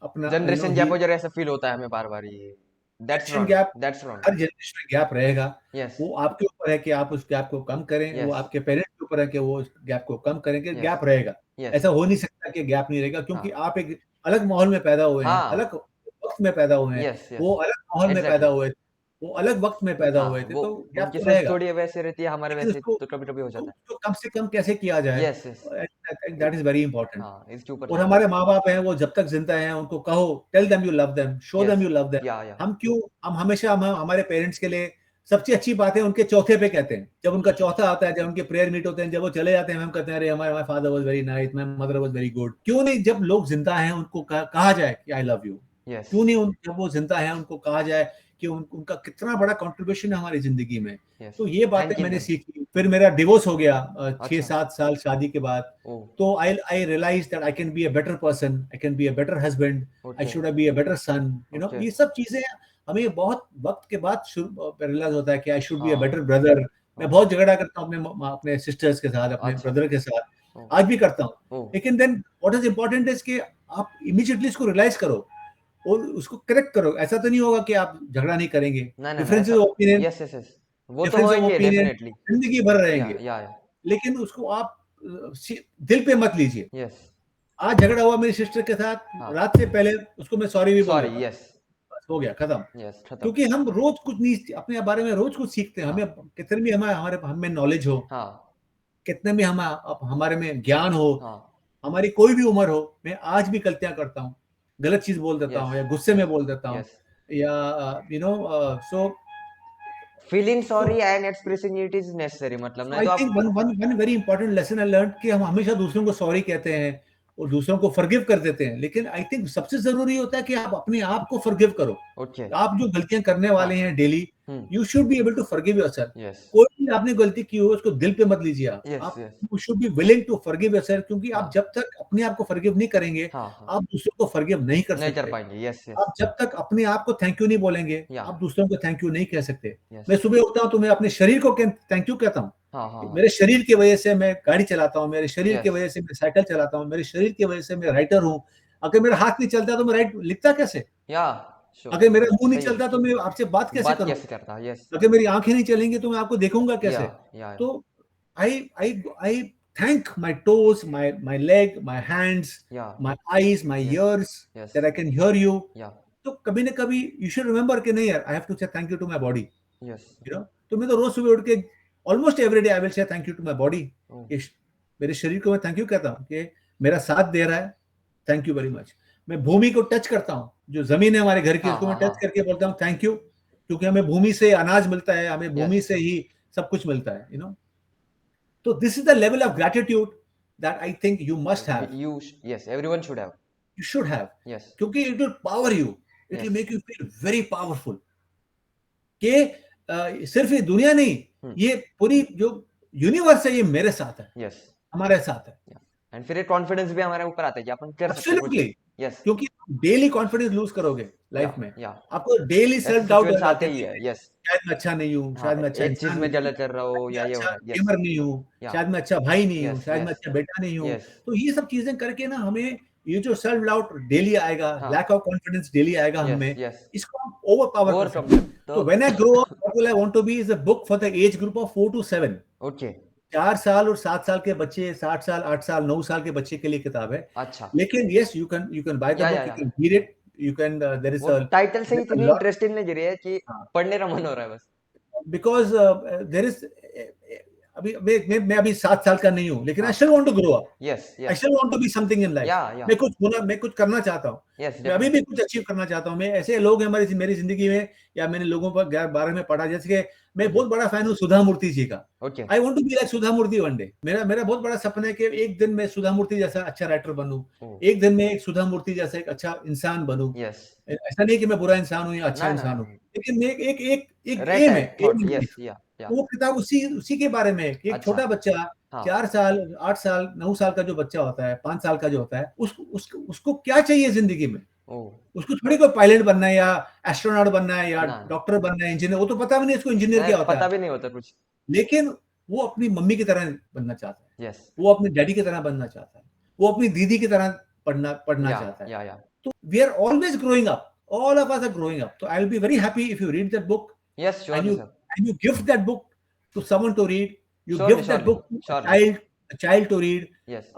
अपना जनरेशन ही गैप वगैरह ऐसा फील होता है हमें बार बार, ये that's generation wrong, gap, that's wrong, her generation में गैप रहेगा। यस, वो आपके ऊपर है कि आप उस गैप को कम करें, वो यस, आपके पेरेंट्स के ऊपर है कि वो उस गैप को कम करें, कि यस, गैप रहेगा। यस, ऐसा हो नहीं सकता कि गैप नहीं रहेगा, क्योंकि हाँ, आप एक अलग माहौल में पैदा हुए हैं, हाँ, अलग वक़्त में पैदा हुए हैं, यस, यस, वो अलग माहौल में पैदा एग्जैक्टली, हुए थे, वो अलग वक़्त में पैदा हुए हाँ, थे, वो तो गैप उनकी तो सोच रहेगा। थोड़ी वैसे रहती है, हमारे लेकिन वैसे उसको तो कभी कभी हो तो जाता उसको कम से कम कैसे किया है, जाए, yes, yes, I think that is very important. हाँ, इसके ऊपर और ध्यान दें, हमारे माँ-बाप हैं, वो जब तक ज़िंदा हैं, उनको कहो, tell them you love them, show them yes, you love them. या, हम क्यों हम हमेशा हमारे पेरेंट्स के लिए सबसे अच्छी बातें उनके चौथे पे कहते हैं। जब उनका चौथा आता है, जब उनके प्रेयर मीट होते हैं, जब वो चले जाते हैं, हम कहते हैं, अरे हमारे my father was very nice, my mother was very good. क्यों नहीं जब लोग ज़िंदा हैं, उनको कहा जाए कि आई लव यू? यस, क्यों नहीं जब वो ज़िंदा हैं, उनको कहा जाए कि उनका कितना बड़ा कंट्रीब्यूशन है हमारी ज़िंदगी में। यस, तो ये बातें थैंक यू मैंने देम, सीखी। फिर मेरा डिवोर्स हो गया अच्छा, 6-7 साल शादी के बाद। ओ, तो I realised that I can be a better person, I can be a better husband, I okay, should be a better son, okay, ये सब चीज़ें हमें बहुत वक़्त के बाद रियलाइज़ होता है कि आई शुड बी अ हाँ, बेटर ब्रदर। मैं ओके, बहुत झगड़ा करता हूँ अपने सिस्टर्स के साथ, अपने अच्छा, ब्रदर के साथ, ओ, आज भी करता हूँ। ओ, लेकिन then what is important is कि आप इमीडिएटली इसको रियलाइज़ करो और उसको करेक्ट करो। ऐसा तो नहीं होगा कि आप झगड़ा नहीं करेंगे, ना ना differences of opinion, yes yes yes, वो तो डिफरेंस ऑफ होंगे ओपिनियन डेफिनेटली। जिंदगी भर या रहेंगे, या लेकिन उसको आप दिल पे मत लीजिए। यस, आज झगड़ा हुआ मेरी सिस्टर के साथ, हाँ, रात से पहले उसको मैं सॉरी भी बोल सॉरी, देता हूँ, यस बस हो गया, खत्म। यस, खत्म। क्योंकि हम रोज कुछ नहीं, अपने बारे में रोज कुछ सीखते हैं। हाँ हमें कितने भी हमारे हमें नॉलेज हो, हाँ कितने भी हमारे में ज्ञान हो, हाँ, हमारी कोई भी उम्र हो, मैं आज भी गलतियां करता हूँ, गलत चीज बोल देता यस हूँ या गुस्से में बोल देता हूँ, यस, या so feeling sorry and expressing it is necessary, मतलब नहीं आई तो आप, think one one one very important lesson I learn कि हम हमेशा दूसरों को सॉरी कहते हैं और दूसरों को फॉरगिव कर देते हैं, लेकिन आई थिंक सबसे जरूरी होता है कि आप अपने आप को फॉरगिव करो। ओके, आप जो गलतियां करने हाँ, वाले हैं daily, hmm, you should be able to forgive yourself. Yes कोई भी आपने गलती की हो उसको दिल पे मत लीजिए। यस आप yes, you should be willing to forgive yourself, क्योंकि आप हाँ जब तक अपने आप को फॉरगिव नहीं करेंगे, हाँ हाँ, आप दूसरों को फॉरगिव नहीं कर नहीं कर सकते। पाएंगे, यस यस, आप जब तक अपने आप को थैंक यू नहीं बोलेंगे, या आप दूसरों को थैंक यू नहीं कह सकते। यस, मैं सुबह उठता हूँ तो मैं अपने शरीर को थैंक यू कहता हूँ। हाँ हाँ हाँ, मेरे शरीर की वजह से मैं गाड़ी चलाता हूँ, मेरे शरीर की यस, वजह से मैं साइकिल चलाता हूँ, मेरे शरीर की वजह से मैं राइटर हूँ। अगर मेरा हाथ नहीं चलता तो मैं राइट लिखता कैसे? या श्योर, अगर मेरा मुंह नहीं सही है, चलता तो मैं आपसे बात कैसे बात करूँ? कैसे करता, यस, अगर मेरी आंखें नहीं चलेंगी तो मैं आपको देखूंगा या कैसे? या तो आई thank my toes, my leg, my hands, या, my eyes, my yes ears, yes, that I can hear you. या तो कभी ना कभी you should remember कि नहीं यार, I have to say thank you to my body. Yes, तो मैं तो रोज सुबह उठ के almost every day I will say thank you to my body. Oh, मेरे शरीर को मैं थैंक यू कहता हूँ कि मेरा साथ दे रहा है, थैंक यू वेरी मच। मैं भूमि को टच करता हूँ, जो जमीन है हमारे घर की, हाँ उसको मैं हाँ टच हाँ, करके बोलता हूँ थैंक यू, क्योंकि हमें भूमि से अनाज मिलता है, हमें भूमि यस, से ही सब कुछ मिलता है, तो this is the level of gratitude that I think you must have, you, yes, everyone should have, you should have, yes क्योंकि it will power you, it will yes, make you feel very powerful कि सिर्फ ये दुनिया नहीं, ये पूरी जो यूनिवर्स है ये मेरे साथ है, यस, हमारे साथ है। एंड फिर एक कॉन्फिडेंस भी हमारे ऊपर आता है कि अपन कर सकते हैं कुछ, एब्सोल्युटली, यस, क्योंकि डेली कॉन्फिडेंस लूज करोगे लाइफ में, या आपको डेली ऐसे सेल्फ डाउट सिचुएशन होगा आते कि ही नहीं, है, यस, शायद मैं अच्छा नहीं हूँ, हाँ, शायद मैं अच्छा एक चीज इंसान में नहीं हूँ, गलत कर रहा शायद हो मैं या ये हो अच्छा रहा है, यस, गेमर नहीं हूँ, या शायद मैं अच्छा भाई नहीं हूँ, यस शायद मैं यस अच्छा बेटा नहीं हूँ। यस, तो ये सब चीजें करके ना हमें ये जो सेल्फ डाउट डेली आएगा, हाँ, लैक ऑफ कॉन्फिडेंस डेली आएगा यस हमें, यस, इसको हम ओवर पावर कर ओवरकम सकते हैं। कर तो, तो when I grow up what will I want to be is a book for the age group of 4 to 7। Okay, 4 साल और 7 साल के बच्चे, 60 साल, 8 साल, 9 साल के बच्चे के लिए किताब है। अच्छा, लेकिन yes, you can buy the book, you या can read it, you can there is वो अ टाइटल से ही इतनी लॉट, इंटरेस्टिंग लग रही है कि पढ़ने का मन हो रहा है बस, बिकॉज देयर इज, अभी मैं अभी 7 साल का नहीं हूँ, लेकिन आई हाँ, still want to grow up, yes I yes, still want to be something in life. या मैं कुछ करना चाहता हूँ, यस मैं अभी भी डेफिनेटली, कुछ अचीव करना चाहता हूँ। मैं ऐसे लोग हैं मेरी जिंदगी में, या मैंने लोगों पर बारे में पढ़ा, जैसे कि मैं बहुत बड़ा फैन हूँ सुधा मूर्ति जी का। Okay, I want to be like Sudha Murthy one day. मेरा मेरा बहुत बड़ा सपना है कि एक दिन मैं सुधा मूर्ति जैसा अच्छा राइटर बनूं, ओ, एक दिन मैं एक सुधा मूर्ति जैसा एक अच्छा इंसान बनूं। यस, ऐसा नहीं कि मैं बुरा इंसान हूं या अच्छा ना ना इंसान ना, हूं, लेकिन मैं एक एक एक रहता एम है है, थॉट, एम है। यस, या वो किताब उसी उसी के बारे में है कि एक अच्छा, छोटा बच्चा, हाँ, 4 साल, 8 साल, 9 साल का जो बच्चा होता है, 5 साल का जो होता है, उसको क्या चाहिए जिंदगी में? ओ, उसको थोड़ी कोई पायलट बनना है या एस्ट्रोनॉट बनना है या ना ना, डॉक्टर बनना है, इंजीनियर, वो तो पता भी नहीं इसको इंजीनियर क्या होता पता है। भी नहीं होता कुछ, लेकिन वो अपनी मम्मी की तरह बनना चाहता है, यस, वो अपने डैडी की तरह बनना चाहता है, वो अपनी दीदी की तरह पढ़ना पढ़ना चाहता है। या तो we are always growing up, all of us are growing up. So I'll be very happy if you read that book yes and surely sir, you gift that book to someone to read. You surely gift that surely book to surely, a child to read. Yes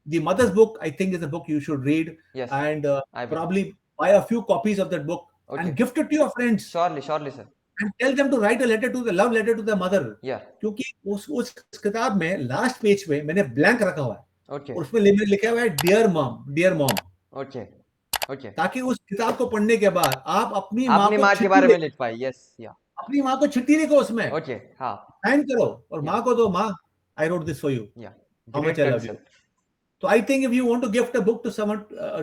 The mother's book, I think, is a book you should read, yes, and I will, probably buy a few copies of that book okay, and gift it to your friends surely surely sir, and tell them to write a letter to the love letter to the mother. या क्योंकि उस किताब में लास्ट पेज पे मैंने ब्लैंक रखा हुआ है ओके, और उसमें मैंने लिखा हुआ है dear mom, dear mom, okay, okay, ताकि उस किताब को पढ़ने के बाद आप अपनी माँ अपनी को माँ के चिट्ठी बारे में लिखो, लिख पाए, यस, या अपनी माँ को चिट्ठी लिखो, उसमें ओके, हाँ, साइन करो और या माँ को दो, माँ I wrote this for you, या how great much I love you. Concept, So I think if you want to gift a book to someone,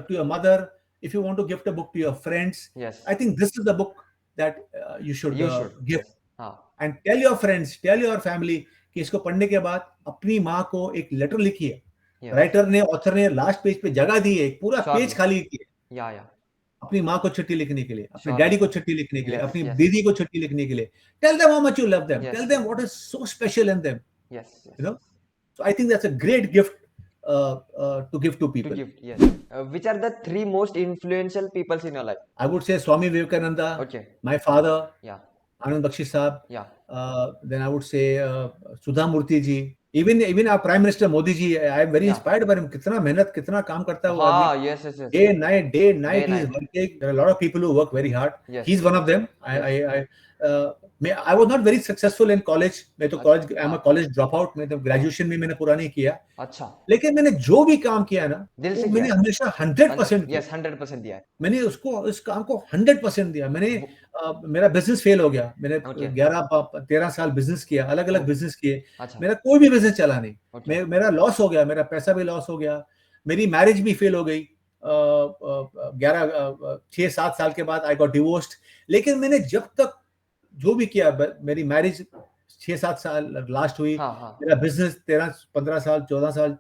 to your mother, if you want to gift a book to your friends, yes, I think this is the book that you should you should, gift. Yes, हाँ, And tell your friends, tell your family कि इसको पढ़ने के बाद अपनी माँ को एक लेटर लिखिए। यस, राइटर ने, ऑथर ने लास्ट पेज पे जगह दी है, एक पूरा पेज श्योरली, खाली किया या अपनी माँ को चिट्ठी लिखने के लिए, अपने श्योरली, डैडी को चिट्ठी लिखने के लिए, यस अपनी यस दीदी को चिट्ठी लिखने के लिए। Tell them how much you love them, yes tell them what is so special in them, yes you yes no. So I think that's a great gift to give to To people. give, yes. Which are the three most influential peoples in your life? I would say Swami Vivekananda, Okay. my father, Yeah. Anand Bakshi Saab. Yeah. Then I would say Sudha Murthy ji. Even our Prime Minister Modi ji, I am very inspired by him. कितना मेहनत, कितना काम करता है वो आदमी. Yes, yes, yes. Day night he is night. working. There are a lot of people who work very hard. Yes. He's one of them. I was not very successful in college. मैं तो college, I'm a college dropout. मैं तो graduation में मैंने पूरा नहीं किया. अच्छा. लेकिन मैंने जो भी काम किया ना, वो मैंने हमेशा 100% किया. Yes, 100% दिया. मैंने इस काम को 100% दिया. मैंने मेरा बिजनेस फेल हो गया. मैंने 13 साल बिजनेस किया, अलग अलग बिजनेस किए. मेरा कोई भी बिजनेस चला नहीं. मेरा लॉस हो गया, मेरा पैसा भी लॉस हो गया, मेरी मैरिज भी फेल हो गई. 6-7 साल के बाद आई गॉट डिवोर्स्ड. लेकिन मैंने जब तक जो भी किया, मेरी मैरिज 6-7 साल लास्ट हुई. मेरा बिजनेस 13-15 साल 14 साल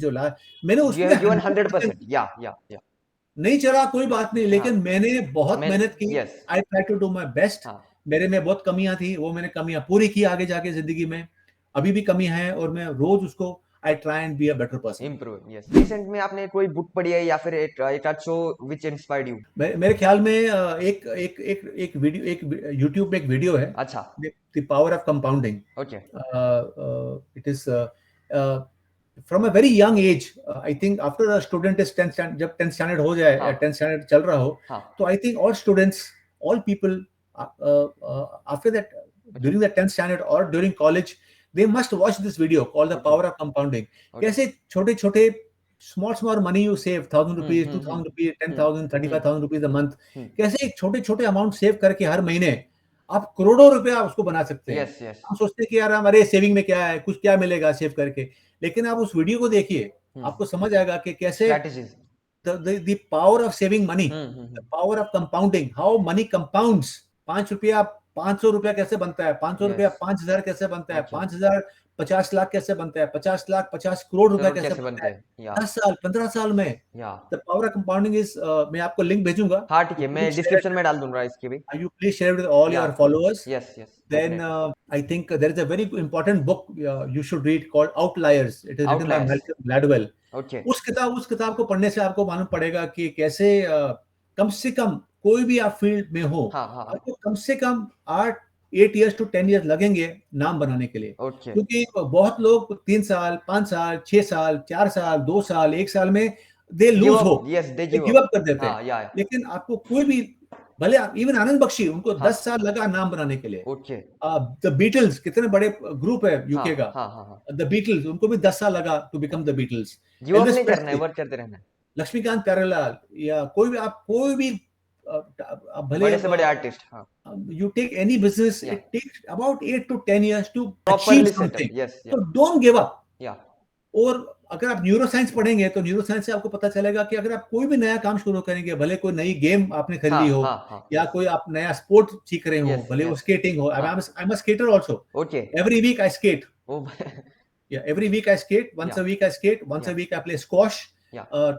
जो मैंने उसमें 100%. नहीं चला, कोई बात नहीं. लेकिन मैंने बहुत मेहनत की. I try to do my best. मेरे में बहुत कमियां थी, वो मैंने कमियां पूरी की आगे जाके जिंदगी में. अभी भी कमी है और मैं रोज उसको I try and be a better person. Improve. Yes. Recent में आपने कोई बुक पढ़ी है या फिर एक शो which inspired you? मेरे ख्याल में एक वीडियो, एक YouTube पे एक वीडियो है. अच्छा. The Power of Compounding. Okay. It is from a very young age. I think after a student is 10th standard, जब 10th standard हो जाए, 10th standard चल रहा हो, तो I think all students, all people after that, during the 10th standard or during college, they must watch this video called The Power of Compounding. कैसे छोटे-छोटे small money you save, 1,000 rupees, 2,000 rupees, 10,000, 35,000 rupees a month. कैसे छोटे-छोटे अमाउंट सेव करके हर महीने आप करोड़ों रुपया उसको बना सकते हैं. हम सोचते हैं कि यार हमारे सेविंग में क्या है, कुछ क्या मिलेगा सेव करके. लेकिन आप उस वीडियो को देखिए, आपको समझ आएगा कि कैसे the power of saving money, the power of compounding, how money compounds. 5 रुपया 500 रुपया कैसे बनता है, 500 रुपया 5,000 कैसे बनता है, 5,000 50 लाख कैसे बनता है, 50 लाख 50 करोड़ रुपया कैसे बनता है, 10 साल 15 साल में. The power of compounding is, मैं आपको लिंक भेजूंगा. हाँ ठीक है, मैं डिस्क्रिप्शन में डाल दूंगा इसकी भी. You please share it with all your followers. Yes. Then I think there is a very important book you should read called Outliers. It is written by Malcolm Gladwell. Okay. उस किताब को पढ़ने से आपको मालूम पड़ेगा कि कैसे कम से कम कोई भी आप फील्ड में हो, आपको कम से कम 8 years to 10 years लगेंगे नाम बनाने के लिए. क्योंकि बहुत लोग 3 साल 5 साल 6 साल 4 साल 2 साल 1 साल में they lose hope. They give up कर देते हैं. लेकिन आपको कोई भी, भले इवन आनंद बख्शी, उनको 10 साल लगा नाम बनाने के लिए. द बीटल्स, कितने बड़े ग्रुप है यूके का. द बीटल्स, उनको भी 10 साल लगा to become the Beatles. Work करते रहना. लक्ष्मीकांत प्यारेलाल या कोई भी भले बड़े से बड़े artist. You take any business, it takes about 8 to 10 years to achieve something. So don't give up. और अगर आप न्यूरो साइंस पढ़ेंगे तो न्यूरो साइंस से आपको पता चलेगा कि अगर आप कोई भी नया काम शुरू करेंगे, भले कोई नई गेम आपने खरीदी हो, या कोई आप नया स्पोर्ट सीख रहे हो, भले वो स्केटिंग हो. I'm a skater also. Every week I skate. Every week I skate. Once a week I skate. Once a week I play squash.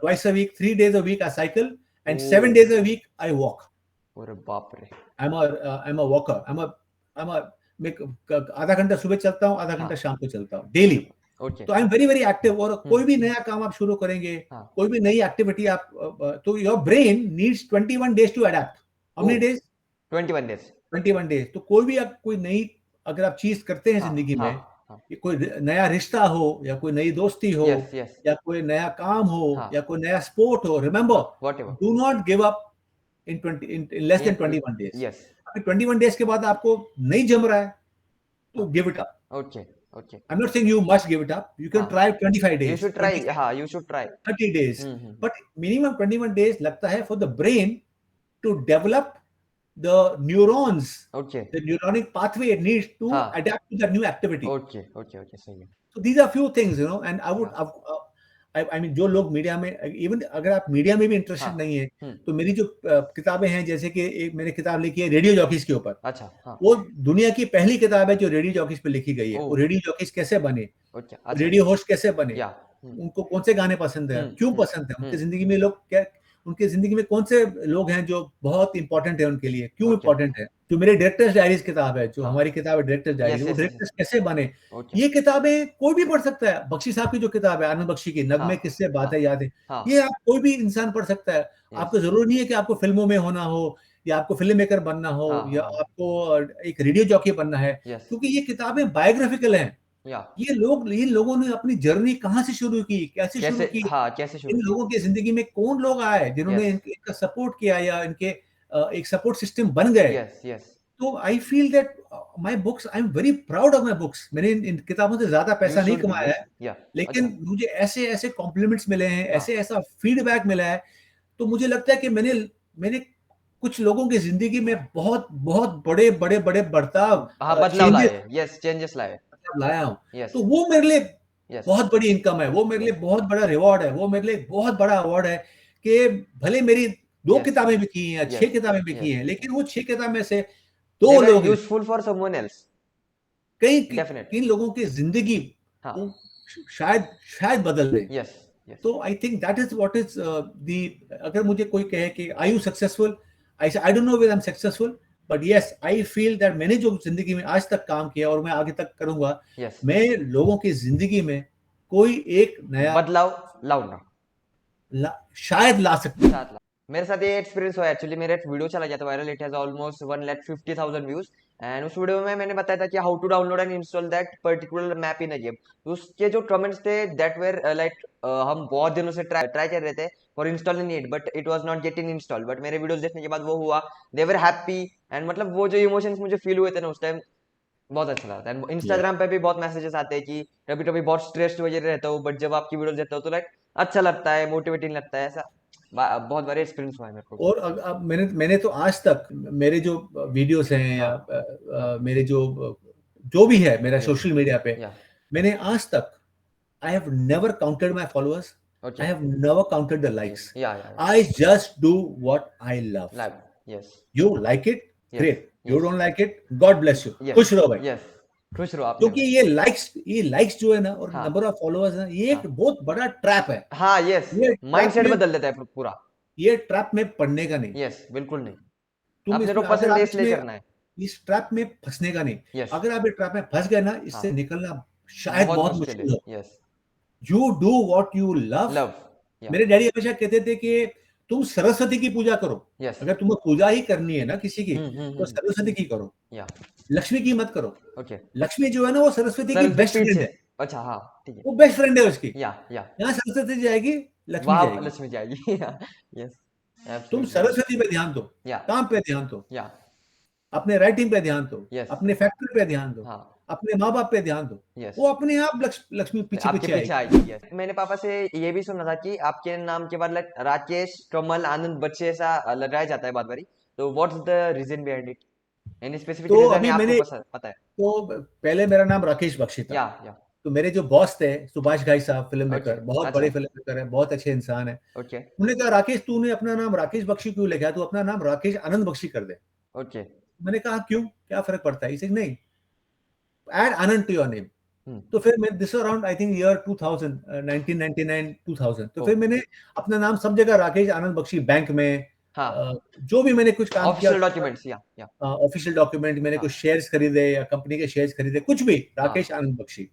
Twice a week, 3 days a week I cycle, and 7 days a week I walk. I'm a walker. I'm a आधा घंटा सुबह चलता हूँ, आधा घंटा शाम को चलता हूँ डेली. तो I am very very active. और कोई भी नया काम आप शुरू करेंगे, कोई भी नई एक्टिविटी आप, तो your brain needs 21 days to adapt. How many days? 21 days. तो कोई भी आप कोई नई अगर आप चीज करते हैं जिंदगी में, कोई नया रिश्ता हो या कोई नई दोस्ती हो, या कोई नया काम हो, या कोई नया स्पोर्ट हो, remember, do not give up in less than 21 days. अगर 21 days के बाद आपको नहीं जम रहा है तो give it up. Okay. I'm not saying you must give it up. You can try 25 days. You should try. You should try 30 days. But minimum 21 days लगता है for the brain to develop the neurons. The neuronic pathway it needs to adapt to the new activity. Okay. सही है. So these are few things, and I would I mean, जो लोग मीडिया में, इवन अगर आप मीडिया में भी इंटरेस्टेड नहीं है, तो मेरी जो किताबें हैं, जैसे कि एक मैंने किताब लिखी है रेडियो जॉकीज के ऊपर. वो दुनिया की पहली किताब है जो रेडियो जॉकीज पे लिखी गई है. वो रेडियो जॉकीज कैसे बने, रेडियो होस्ट कैसे बने, उनको कौन से गाने पसंद है, क्यों पसंद है, उनकी जिंदगी में लोग क्या, उनकी जिंदगी में कौन से लोग हैं जो बहुत इंपॉर्टेंट है उनके लिए, क्यों इंपॉर्टेंट है. जो मेरे डायरेक्टर्स डायरीज किताब है, जो हमारी किताब है डायरेक्टर्स डायरीज, वो डायरेक्टर्स कैसे बने, ये किताबें कोई भी पढ़ सकता है। बख्शी साहब की जो किताब है आनंद बख्शी की, नगमे किससे बातें यादें, ये आप कोई भी इंसान पढ़ सकता है। आपको जरूरी नहीं है कि आपको फिल्मों में होना हो, या आपको फिल्म मेकर बनना हो, या आपको एक रेडियो जॉकी बनना है, क्योंकि ये किताबें बायोग्राफिकल हैं। ये लोगों ने अपनी जर्नी कहाँ से शुरू की, कैसे शुरू की, इन लोगों की जिंदगी में कौन लोग आए जिन्होंने इनका सपोर्ट किया, या इनके एक सपोर्ट सिस्टम बन गए। तो आई feel that my books, I am very proud of my books. मैंने इन किताबों से ज्यादा पैसा नहीं कमाया है, लेकिन मुझे ऐसे ऐसे कॉम्प्लीमेंट्स मिले हैं, ऐसे ऐसा फीडबैक मिला है, तो मुझे लगता है कि मैंने कुछ लोगों की जिंदगी में बहुत बहुत बड़े बड़े बड़े बदलाव चेंजेस लाया हूँ। तो वो मेरे लिए बहुत बड़ी इनकम है, वो मेरे लिए बहुत बड़ा रिवॉर्ड है, वो मेरे लिए बहुत बड़ा अवार्ड है कि भले मेरी 2 किताबें भी की हैं, 6 किताबें भी की हैं, लेकिन वो 6 किताब में से 2 लोग यूजफुल फॉर समवन एल्स, कई लोगों की जिंदगी शायद बदल दे। तो I think that is what is the. अगर मुझे कोई कहे कि are you successful, I don't know whether I am successful, but yes I feel that मैंने जो जिंदगी में आज तक काम किया और मैं आगे तक करूंगा, मैं लोगों की जिंदगी में कोई एक नया बदलाव लाऊंगा, शायद ला सकता। मेरे साथ ये एक्सपीरियंस हुआ एक्चुअली। मेरा वीडियो चला गया था viral, it has almost 1,50,000 views, and उस वीडियो में मैंने बताया था कि how to download and install that particular map in a game. उसके जो कमेंट्स थे दैट वेर लाइक हम बहुत दिनों से ट्राई कर रहे थे for installing it, but it was not getting install. But मेरे वीडियोस देखने के बाद वो हुआ, दे वर हैप्पी, एंड मतलब वो जो इमोशंस मुझे फील हुए थे ना उस टाइम, बहुत अच्छा लगा था। एंड इंस्टाग्राम पे भी बहुत मैसेजेस आते हैं कि कभी कभी बहुत स्ट्रेस्ड वगैरह रहता हूँ, बट जब आपकी वीडियोस देखता हूँ तो लाइक अच्छा लगता है, मोटिवेटिंग लगता है। ऐसा बहुत बार एक्सपीरियंस हुआ है मेरे को। और अब मैंने तो आज तक मेरे जो वीडियोस हैं, या मेरे जो भी है मेरा सोशल मीडिया पे, मैंने आज तक I have never counted my followers, I have never counted the likes, I just do what I love. You like it, great, you don't like it, God bless you, खुश रहो भाई, खुश रहो आप। क्योंकि ये लाइक्स जो है ना, और नंबर ऑफ फॉलोअर्स है, ये एक बहुत बड़ा ट्रैप है। माइंडसेट बदल देता है पूरा। ये ट्रैप में पड़ने का नहीं, बिल्कुल नहीं। तुम इस ट्रैप में फंसने का नहीं। अगर आप इस ट्रैप में फंस गए ना, इससे निकलना शायद बहुत मुश्किल हो। You do what you love. मेरे डैडी हमेशा कहते थे कि तुम सरस्वती की पूजा करो। अगर तुम्हें पूजा ही करनी है ना किसी की, तो सरस्वती की करो, लक्ष्मी की मत करो। लक्ष्मी जो है ना, वो सरस्वती की बेस्ट फ्रेंड है। अच्छा, हाँ, ठीक है, वो बेस्ट फ्रेंड है उसकी। यहाँ सरस्वती जाएगी, लक्ष्मी जाएगी। तुम सरस्वती पे ध्यान दो, काम पे ध्यान दो, अपने राइटिंग पे ध्यान दो, अपने फैक्ट्री पे ध्यान दो, अपने माँ बाप पे ध्यान दो, वो अपने आप लक्ष्मी पीछे आएगी। मैंने पापा से ये भी सुना था कि आपके नाम के बाद राकेश कमल आनंद बच्चे ऐसा लगाया जाता है बात बारी, तो what's the reason behind it? Any specific reason है आपको पता है? तो पहले मेरा नाम राकेश बख्शी था। तो मेरे जो बॉस थे सुभाष घाई साहब, फिल्म मेकर, बहुत बड़े फिल्म मेकर है, बहुत अच्छे इंसान है। उन्होंने कहा राकेश तूने अपना नाम राकेश बख्शी क्यों लिखा है, तू अपना नाम राकेश आनंद बख्शी कर दे। मैंने कहा क्यों, क्या फर्क पड़ता है? इसे नहीं, add Anand to your name. तो फिर मैं this around I think year 2000, 1999 2000, तो फिर मैंने अपना नाम सब जगह राकेश आनंद बख्शी, बैंक में जो भी मैंने कुछ काम किया, ऑफिशियल डॉक्यूमेंट, मैंने कुछ शेयर्स खरीदे या कंपनी के शेयर्स खरीदे, कुछ भी राकेश आनंद बख्शी।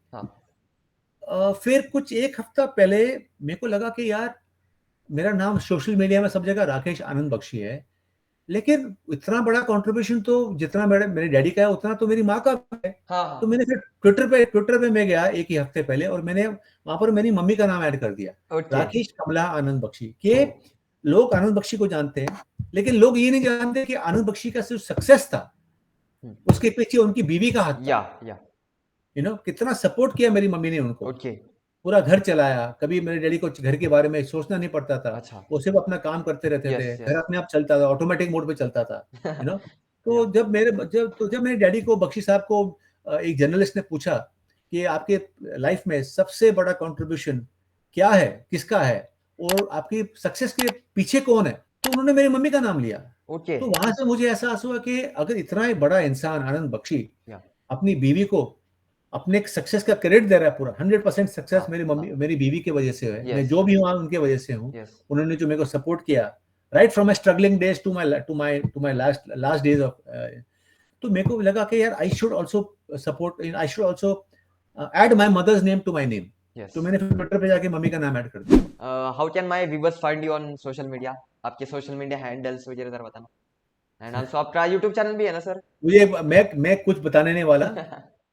फिर कुछ एक हफ्ता पहले मेरे को लगा कि यार मेरा नाम सोशल मीडिया में सब जगह राकेश आनंद बख्शी है, लेकिन इतना बड़ा कंट्रीब्यूशन तो जितना मेरे डैडी का है उतना तो मेरी माँ का है। तो मैंने फिर ट्विटर पे मैं गया एक ही हफ्ते पहले, और मैंने वहां पर मेरी मम्मी का नाम ऐड कर दिया, राकेश कमला आनंद बख्शी। के लोग आनंद बख्शी को जानते हैं, लेकिन लोग ये नहीं जानते कि आनंद बख्शी का सिर्फ सक्सेस था, उसके पीछे उनकी बीवी का हाथ था। कितना सपोर्ट किया मेरी मम्मी ने उनको, पूरा घर चलाया। कभी मेरे डैडी को घर के बारे में सोचना नहीं पड़ता था, वो सिर्फ अपना काम करते रहते थे, घर अपने आप चलता था, ऑटोमेटिक मोड पे चलता था। तो जब मेरे डैडी को, बख्शी साहब को एक जर्नलिस्ट ने पूछा कि आपके लाइफ में सबसे बड़ा कंट्रीब्यूशन क्या है, किसका है, और आपकी सक्सेस के पीछे कौन है, तो उन्होंने मेरी मम्मी का नाम लिया। तो वहां से मुझे एहसास हुआ कि अगर इतना ही बड़ा इंसान आनंद बख्शी अपनी बीवी को अपने सक्सेस का क्रेडिट दे रहा है, पूरा 100% सक्सेस मेरी बीवी की वजह से है। मैं जो भी हूँ उनके वजह से हूँ। उन्होंने जो मेरे को सपोर्ट किया right from my struggling days to my last days of तो मेरे को लगा कि यार I should also support, I should also add my mother's name to my name. तो मैंने फिर ट्विटर पे जाके मम्मी का नाम ऐड कर दिया। How can my viewers find you on social media? आपके सोशल मीडिया हैंडल्स वगैरह जरा बताना। एंड आल्सो आपका यूट्यूब चैनल भी है ना सर? मुझे मैं कुछ बताने नहीं वाला।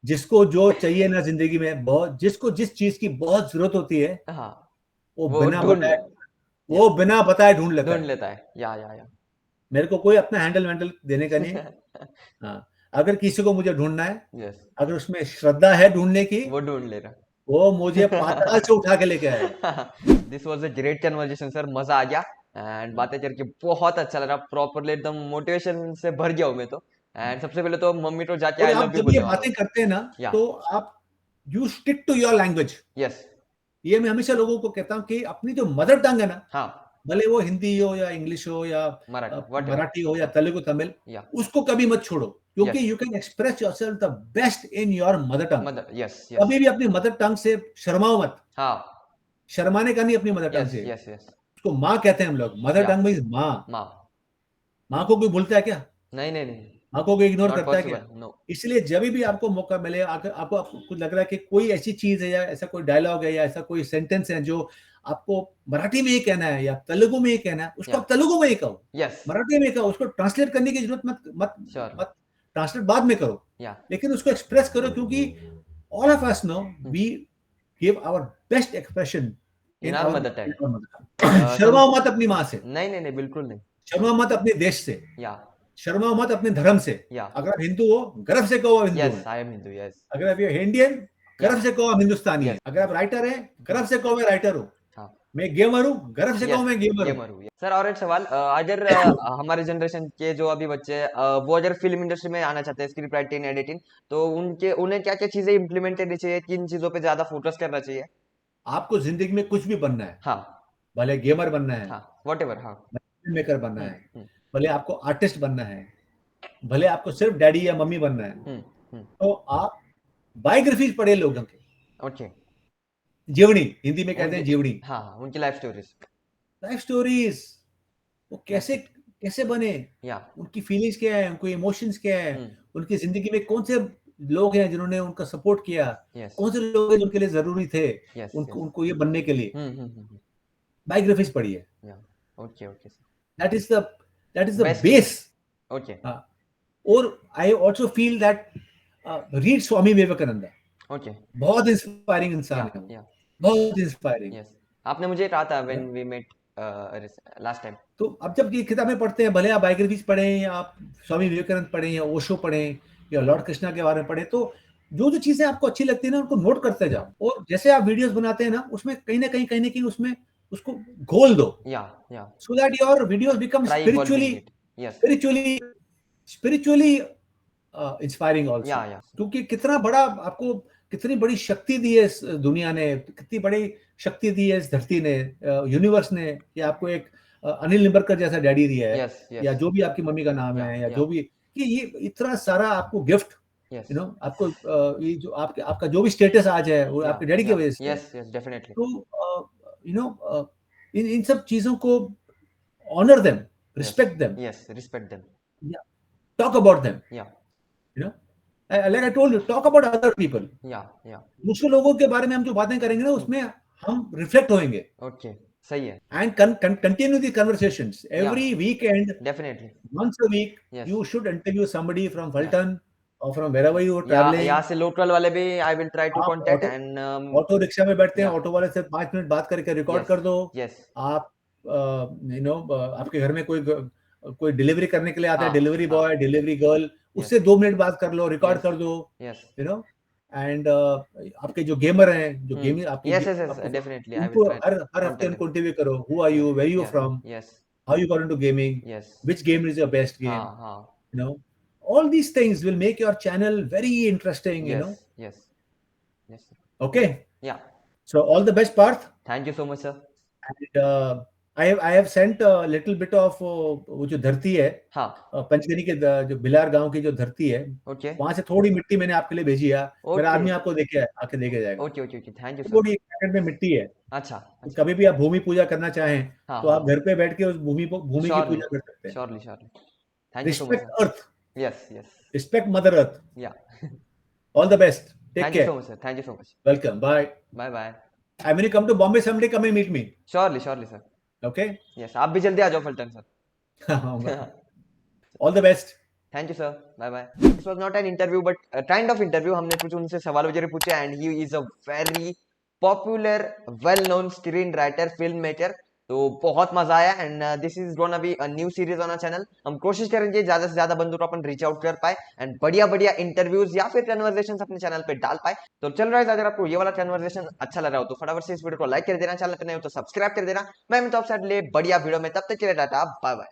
जिसको जो चाहिए ना जिंदगी में, बहुत जिसको जिस चीज की बहुत जरूरत होती है, हाँ, वो वो बिना ढूंढ बताए ले, वो बिना बताए ढूंढ लेता ढूंढ है। लेता है। या मेरे को कोई अपना हैंडल वैंडल देने का नहीं है। हाँ, अगर किसी को मुझे ढूंढना है, यस, अगर उसमें श्रद्धा है ढूंढने की, वो ढूंढ ले रहा। वो मुझे पाताल से उठा के लेके आएगा। This was a great conversation sir, मजा आ गया एंड बातें करके बहुत अच्छा लगा, प्रॉपरली एकदम मोटिवेशन से भर गया हूँ मैं तो। एंड सबसे पहले तो मम्मी को जाके और आई आप लव यू जब ये बोलने वाला बातें हूँ। करते हैं ना, या तो आप you stick to your language. Yes, ये मैं हमेशा लोगों को कहता हूँ कि अपनी जो मदर टंग है ना, हाँ, भले वो हिंदी हो या इंग्लिश हो या मराठी व्हाटएवर, मराठी हो या तेलुगु तमिल, या उसको कभी मत छोड़ो, यस, क्योंकि you can express yourself the best in your mother tongue. Mother, yes yes, कभी भी अपनी मदर टंग से शर्माओ मत। हाँ, शर्माने का नहीं अपनी मदर टंग यस से। यस यस, उसको माँ कहते हैं हम लोग, मदर या टंग मीन्स माँ। माँ, माँ को कोई भूलता है क्या? नहीं नहीं नहीं, माँ को कोई इग्नोर नॉट करता है क्या? पॉसिबल, नो, इसलिए जब भी आपको मौका मिले, अगर आपको कुछ लग रहा है कि कोई ऐसी चीज है या ऐसा कोई डायलॉग है या ऐसा कोई सेंटेंस है जो आपको मराठी में ही कहना है या तेलुगु में ही कहना है, उसको या आप तेलुगु में ही कहो, यस, मराठी में कहो। उसको ट्रांसलेट करने की जरूरत मत मत श्योर, मत ट्रांसलेट बाद में करो, या लेकिन उसको एक्सप्रेस करो, क्योंकि all of us know we give our best expression in in our our mother tongue. Mother. सम शर्माओ मत अपनी माँ से, नहीं नहीं नहीं, बिल्कुल नहीं, शर्माओ मत अपने देश से, या शर्माओ मत अपने धर्म से। या अगर आप हिंदू हो, गर्व से कहो आप हिंदू यस, हैं। आई एम हिंदू, यस, अगर आप ये इंडियन, या गर्व से कहो आप हिंदुस्तानी हैं। यस, अगर आप राइटर हैं, गर्व से कहो मैं राइटर हूँ। हाँ, मैं गेमर हूँ, गर्व से कहो यस, मैं गेमर हूँ। गेमर हूँ। सर और एक सवाल, अगर हमारे जनरेशन के जो अभी बच्चे हैं, वो अगर फिल्म इंडस्ट्री में आना चाहते हैं, स्क्रिप्ट राइटिंग एडिटिंग, तो उनके उन्हें क्या क्या चीजें इम्प्लीमेंट करनी चाहिए, किन चीजों पे ज्यादा फोकस करना चाहिए? आपको जिंदगी में कुछ भी बनना है, हाँ भले गेमर बनना है, हाँ, वॉट एवर, हाँ, फिल्म मेकर बनना है, हम्म, भले आपको आर्टिस्ट बनना है, भले आपको सिर्फ डैडी या मम्मी बनना है, हम्म, हम्म, तो आप बायोग्राफीज पढ़े लोगों के, ओके, जीवनी, हिंदी में कहते उनकी, हैं जीवनी, हाँ हाँ, उनकी लाइफ स्टोरीज, लाइफ स्टोरीज। वो कैसे दैट्स इट, कैसे बने, या, उनकी फीलिंग्स क्या है, उनके इमोशंस क्या है, हम्म, उनकी जिंदगी में कौन से लोग हैं जिन्होंने उनका सपोर्ट किया, यस कौन से लोग हैं जो उनके लिए जरूरी थे, यस उनको यस, उनको ये बनने के लिए। हम्म, बायोग्राफीज पढ़ी है। या, okay okay sir, that is the that is the best way, base. Okay और I also feel that read Swami Vivekananda. Okay, बहुत इंस्पायरिंग इंसान है वो, या बहुत इंस्पायरिंग। यस, आपने मुझे कहा था when we met last time. तो अब जब ये किताबें पढ़ते हैं, भले आप बायोग्राफीज पढ़ें या आप स्वामी विवेकानंद पढ़ें या ओशो पढ़ें या लॉर्ड कृष्णा के बारे में पढ़ें, तो जो जो चीजें आपको अच्छी लगती है ना, उनको नोट करते जाओ। और जैसे आप वीडियोस बनाते हैं ना, उसमें कहीं ना कहीं उसमें उसको घोल दो, या so that your videos become try spiritually evolving it, yes, spiritually spiritually inspiring also. या क्योंकि कितना बड़ा आपको, कितनी बड़ी शक्ति दी है इस दुनिया ने, कितनी बड़ी शक्ति दी है इस धरती ने, यूनिवर्स ने, कि आपको एक अनिल निंबरकर जैसा डैडी दिया है, यस या यस, जो भी आपकी मम्मी का नाम है, या या जो भी, कि ये इतना सारा आपको गिफ्ट, यस, आपको ये जो आपके आपका जो भी स्टेटस आज है, वो आपके डैडी की या वजह से है। यस यस, डेफिनेटली, तो इन इन सब चीजों को honour them, yes respect them, yes, respect them, talk about them, या you know like I told you, talk about other people. या दूसरे लोगों के बारे में हम जो बातें करेंगे ना, उसमें हम रिफ्लेक्ट होंगे। ओके, सही है, एंड कंटिन्यू दी कन्वर्सेशंस या every weekend, definitely, once a week yes, you should interview somebody from या Fulton or from wherever you are या traveling। यहाँ से लोकल वाले भी आई विल ट्राई टू आप contact auto and auto rickshaw में बैठते हैं, या ऑटो वाले से 5 मिनट बात करके रिकॉर्ड यस कर दो। यस, आप आपके घर में कोई डिलीवरी करने के लिए आता है, हाँ डिलीवरी हाँ, बॉय, डिलीवरी गर्ल, यस उससे 2 मिनट बात कर लो, रिकॉर्ड यस कर दो, यस, यू नो एंड आपके जो गेमर हैं, जो गेमिंग आपकी यस यस यस, आपको, डेफिनेटली आई विल उनको ट्राई हर हर हफ्ते कांटेक्ट देम, उनको इंटरव्यू करो, हु आर या यू, वेयर यू या from, yes how you got into gaming, yes, which game is your best हाँ game, हाँ, you know all these things will make your channel very interesting, yes yes yes, okay, या so all the best, Parth. Thank you so much sir, And I have sent a little bit of वो जो धरती है, हाँ पंचगनी के जो बिलार गांव की जो धरती है, ओके वहां से थोड़ी मिट्टी मैंने आपके लिए भेजी है। मेरा ओके आदमी आपको आके देके जाएगा। Okay okay okay, thank you sir, थोड़ी एक पैकेट में मिट्टी है, अच्छा तो अच्छा, कभी भी आप भूमि पूजा करना चाहें, हाँ तो हाँ, आप घर पे बैठ के उस भूमि की श्योरली पूजा कर सकते हैं। Surely surely, thank you so much respect sir, earth, Yes, yes. Respect Mother Earth. Yeah. All the best. Take Thank care. you so much, sir. Thank you so much. Welcome. Bye. Bye bye. And when you come to Bombay someday, come and meet me. Surely, surely, sir. Okay? Yes. आप भी जल्दी आ जाओ Phaltan sir. All the best. Thank you, sir. Bye bye. This was not an interview, but a kind of interview. हमने कुछ उनसे सवाल वगैरह पूछे, and he is a very popular, well-known screenwriter, filmmaker. तो बहुत मजा आया, and this is gonna be a new series on our channel. हम कोशिश करेंगे ज्यादा से ज्यादा बंदों को अपन रीच आउट कर पाए एंड बढ़िया बढ़िया इंटरव्यूज या फिर कन्वर्सेशन अपने चैनल पे डाल पाए. तो चल रहा है, अगर आपको ये वाला कन्वर्सेशन अच्छा लग रहा हो तो फटाफट से इस वीडियो को लाइक कर देना, चैनल पे नए हो तो सब्सक्राइब कर देना. मैं अमिताभ साथ ले बढ़िया वीडियो में, तब तक के लिए टाटा, बाय बाय.